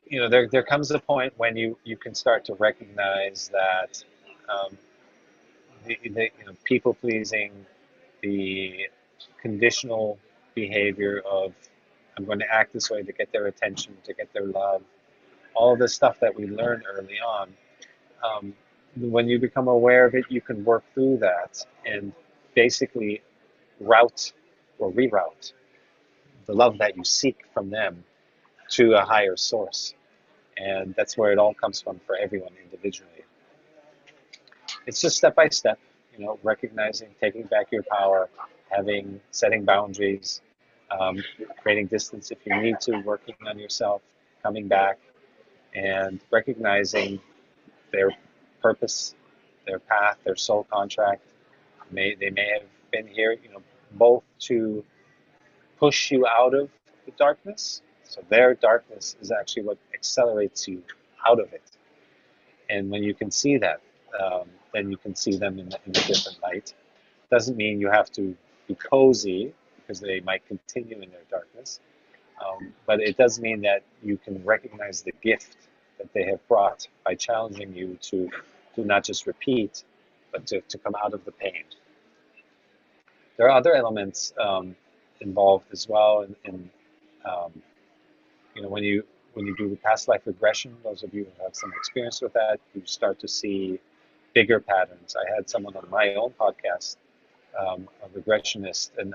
[SPEAKER 2] there comes a point when you can start to recognize that um, people pleasing, the conditional behavior of I'm going to act this way to get their attention, to get their love, all of the stuff that we learn early on. Um, when you become aware of it, you can work through that and basically route or reroute the love that you seek from them to a higher source. And that's where it all comes from for everyone individually. It's just step by step, recognizing, taking back your power, setting boundaries, um, creating distance if you need to, working on yourself, coming back, and recognizing their purpose, their path, their soul contract. They may have been here, both to push you out of the darkness. So their darkness is actually what accelerates you out of it. And when you can see that, then you can see them in a different light. Doesn't mean you have to be cozy because they might continue in their darkness. But it does mean that you can recognize the gift that they have brought by challenging you to not just repeat, but to come out of the pain. There are other elements involved as well. Um, when you do the past life regression, those of you who have some experience with that, you start to see bigger patterns. I had someone on my own podcast, a regressionist, and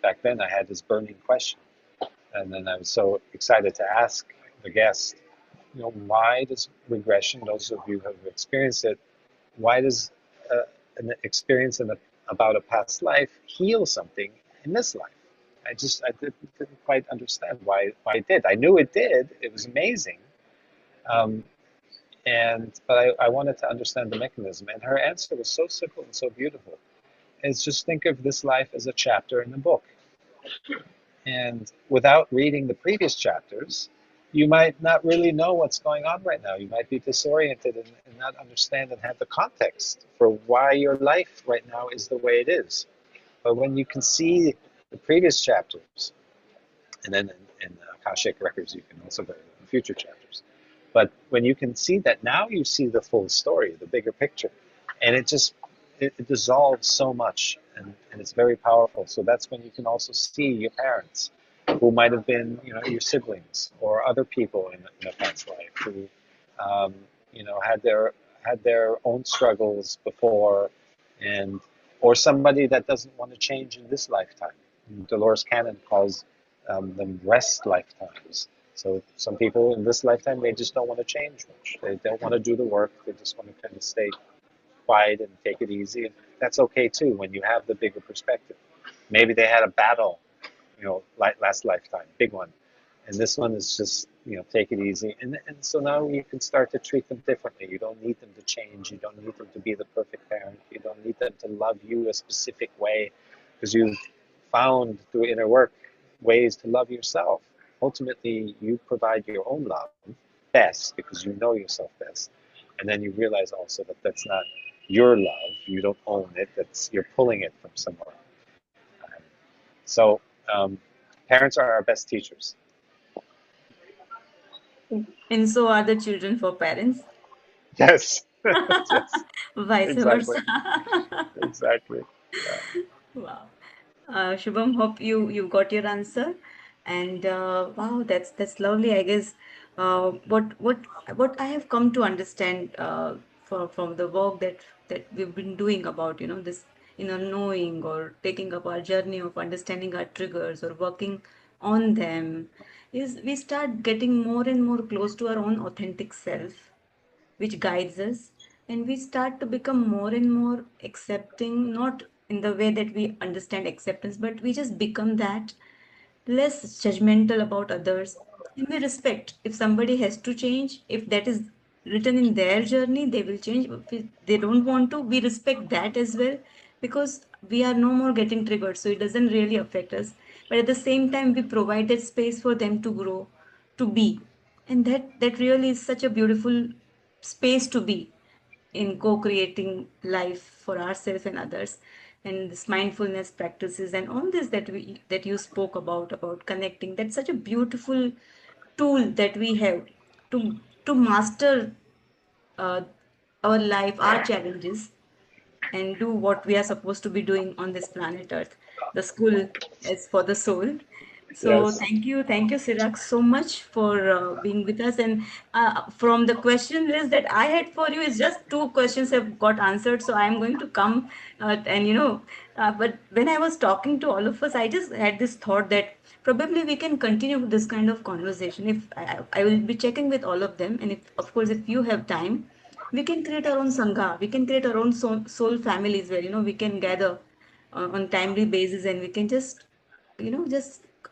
[SPEAKER 2] back then I had this burning question, and then I was so excited to ask the guest, why does regression? Those of you who have experienced it, why does an experience about a past life heal something in this life? I didn't quite understand why it did. I knew it did. It was amazing. Um, but I wanted to understand the mechanism. And her answer was so simple and so beautiful. It's just think of this life as a chapter in a book. And without reading the previous chapters, you might not really know what's going on right now. You might be disoriented and not understand and have the context for why your life right now is the way it is. But when you can see the previous chapters, and then in Akashic records, you can also go to the future chapters. But when you can see that, now you see the full story, the bigger picture, and it dissolves so much, and it's very powerful. So that's when you can also see your parents, who might have been, your siblings or other people in a past life who, had their own struggles before, and or somebody that doesn't want to change in this lifetime. Dolores Cannon calls them rest lifetimes. So some people in this lifetime, they just don't want to change much. They don't want to do the work. They just want to kind of stay quiet and take it easy. And that's okay too when you have the bigger perspective. Maybe they had a battle, last lifetime, big one. And this one is just, take it easy. And so now you can start to treat them differently. You don't need them to change. You don't need them to be the perfect parent. You don't need them to love you a specific way because you've found through inner work ways to love yourself. Ultimately, you provide your own love best because you know yourself best. And then you realize also that that's not your love. You don't own it. You're pulling it from somewhere. Um, so parents are our best teachers.
[SPEAKER 1] And so are the children for parents.
[SPEAKER 2] Yes. Yes.
[SPEAKER 1] Vice
[SPEAKER 2] Exactly.
[SPEAKER 1] versa.
[SPEAKER 2] Exactly. Yeah.
[SPEAKER 1] Wow. Shubham, hope you got your answer. And wow, that's lovely. I guess what I have come to understand from the work that we've been doing about this knowing or taking up our journey of understanding our triggers or working on them is we start getting more and more close to our own authentic self which guides us, and we start to become more and more accepting, not in the way that we understand acceptance, but we just become that less judgmental about others, and we respect if somebody has to change. If that is written in their journey, they will change. If they don't want to, we respect that as well, because we are no more getting triggered, so it doesn't really affect us. But at the same time, we provide that space for them to grow, to be, and that really is such a beautiful space to be in co-creating life for ourselves and others. And this mindfulness practices and all this that you spoke about connecting, that's such a beautiful tool that we have to master uh, our life, our challenges, and do what we are supposed to be doing on this planet Earth. The school is for the soul. So
[SPEAKER 2] Yes.
[SPEAKER 1] thank you, Cirak, so much for being with us. And from the question list that I had for you, is just two questions have got answered. So I'm going to come and but when I was talking to all of us, I just had this thought that probably we can continue this kind of conversation. If I will be checking with all of them, and if of course if you have time, we can create our own sangha, we can create our own soul families where we can gather on timely basis, and we can just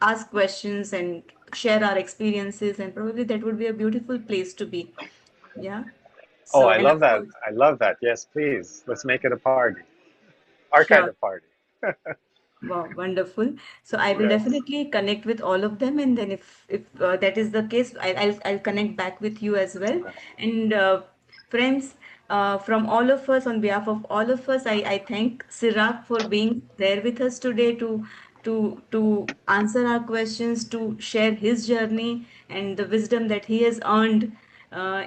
[SPEAKER 1] ask questions and share our experiences, and probably that would be a beautiful place to be. Yeah.
[SPEAKER 2] Oh,
[SPEAKER 1] So,
[SPEAKER 2] I
[SPEAKER 1] and
[SPEAKER 2] love
[SPEAKER 1] of
[SPEAKER 2] that.
[SPEAKER 1] course,
[SPEAKER 2] I love that. Yes, please. Let's make it a party. Our kind
[SPEAKER 1] sure.
[SPEAKER 2] of party.
[SPEAKER 1] Wow, wonderful. So I will
[SPEAKER 2] Yes.
[SPEAKER 1] definitely connect with all of them, and then if that is the case, I'll connect back with you as well. And friends, from all of us, on behalf of all of us, I thank Sirak for being there with us today to answer our questions, to share his journey and the wisdom that he has earned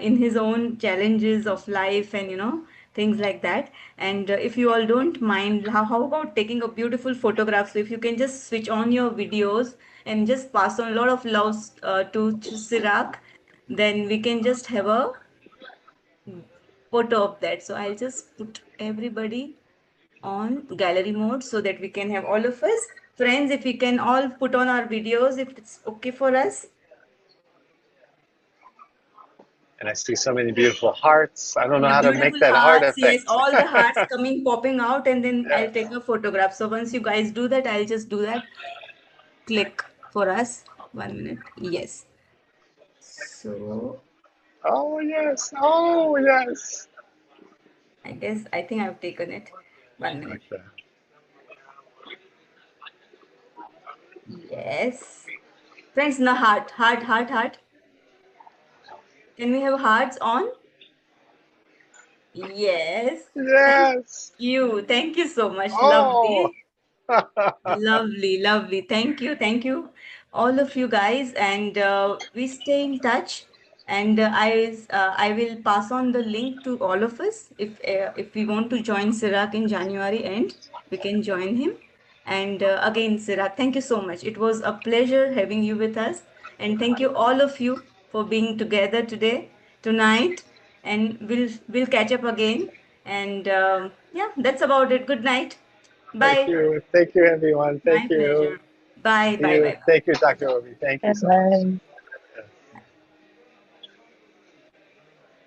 [SPEAKER 1] in his own challenges of life, and things like that. And if you all don't mind, how about taking a beautiful photograph? So if you can just switch on your videos and just pass on a lot of love to Sirak, then we can just have a photo of that. So I'll just put everybody on gallery mode so that we can have all of us. Friends, if we can all put on our videos, if it's okay for us.
[SPEAKER 2] And I see so many beautiful hearts. I don't know
[SPEAKER 1] Yeah,
[SPEAKER 2] how to make
[SPEAKER 1] beautiful
[SPEAKER 2] that heart
[SPEAKER 1] hearts. Yes,
[SPEAKER 2] effect.
[SPEAKER 1] all the hearts coming, popping out, and then I'll
[SPEAKER 2] Yes.
[SPEAKER 1] take a photograph. So once you guys do that, I'll just do that. Click for us. 1 minute. Yes. So
[SPEAKER 2] Oh, yes. Oh, yes.
[SPEAKER 1] I think I've taken it. 1 minute.
[SPEAKER 2] Okay.
[SPEAKER 1] Yes. Friends, no heart, heart, heart, heart. Can we have hearts on? Yes. Thank
[SPEAKER 2] Yes.
[SPEAKER 1] you. Thank you so much.
[SPEAKER 2] Oh.
[SPEAKER 1] Lovely. Lovely, lovely. Thank you. Thank you, all of you guys. And we stay in touch. And I will pass on the link to all of us. If we want to join Sirak in January end, we can join him. And again, Sirak, thank you so much. It was a pleasure having you with us. And thank you all of you for being together today, tonight. And we'll catch up again. And yeah, that's about it. Good night.
[SPEAKER 2] Thank
[SPEAKER 1] Bye.
[SPEAKER 2] you. Thank you, everyone. Thank
[SPEAKER 1] My
[SPEAKER 2] you.
[SPEAKER 1] pleasure. Bye,
[SPEAKER 2] See
[SPEAKER 1] bye,
[SPEAKER 2] you.
[SPEAKER 1] bye, bye.
[SPEAKER 2] Thank you, Dr. Obi. Thank you
[SPEAKER 3] Bye
[SPEAKER 2] so much.
[SPEAKER 3] bye.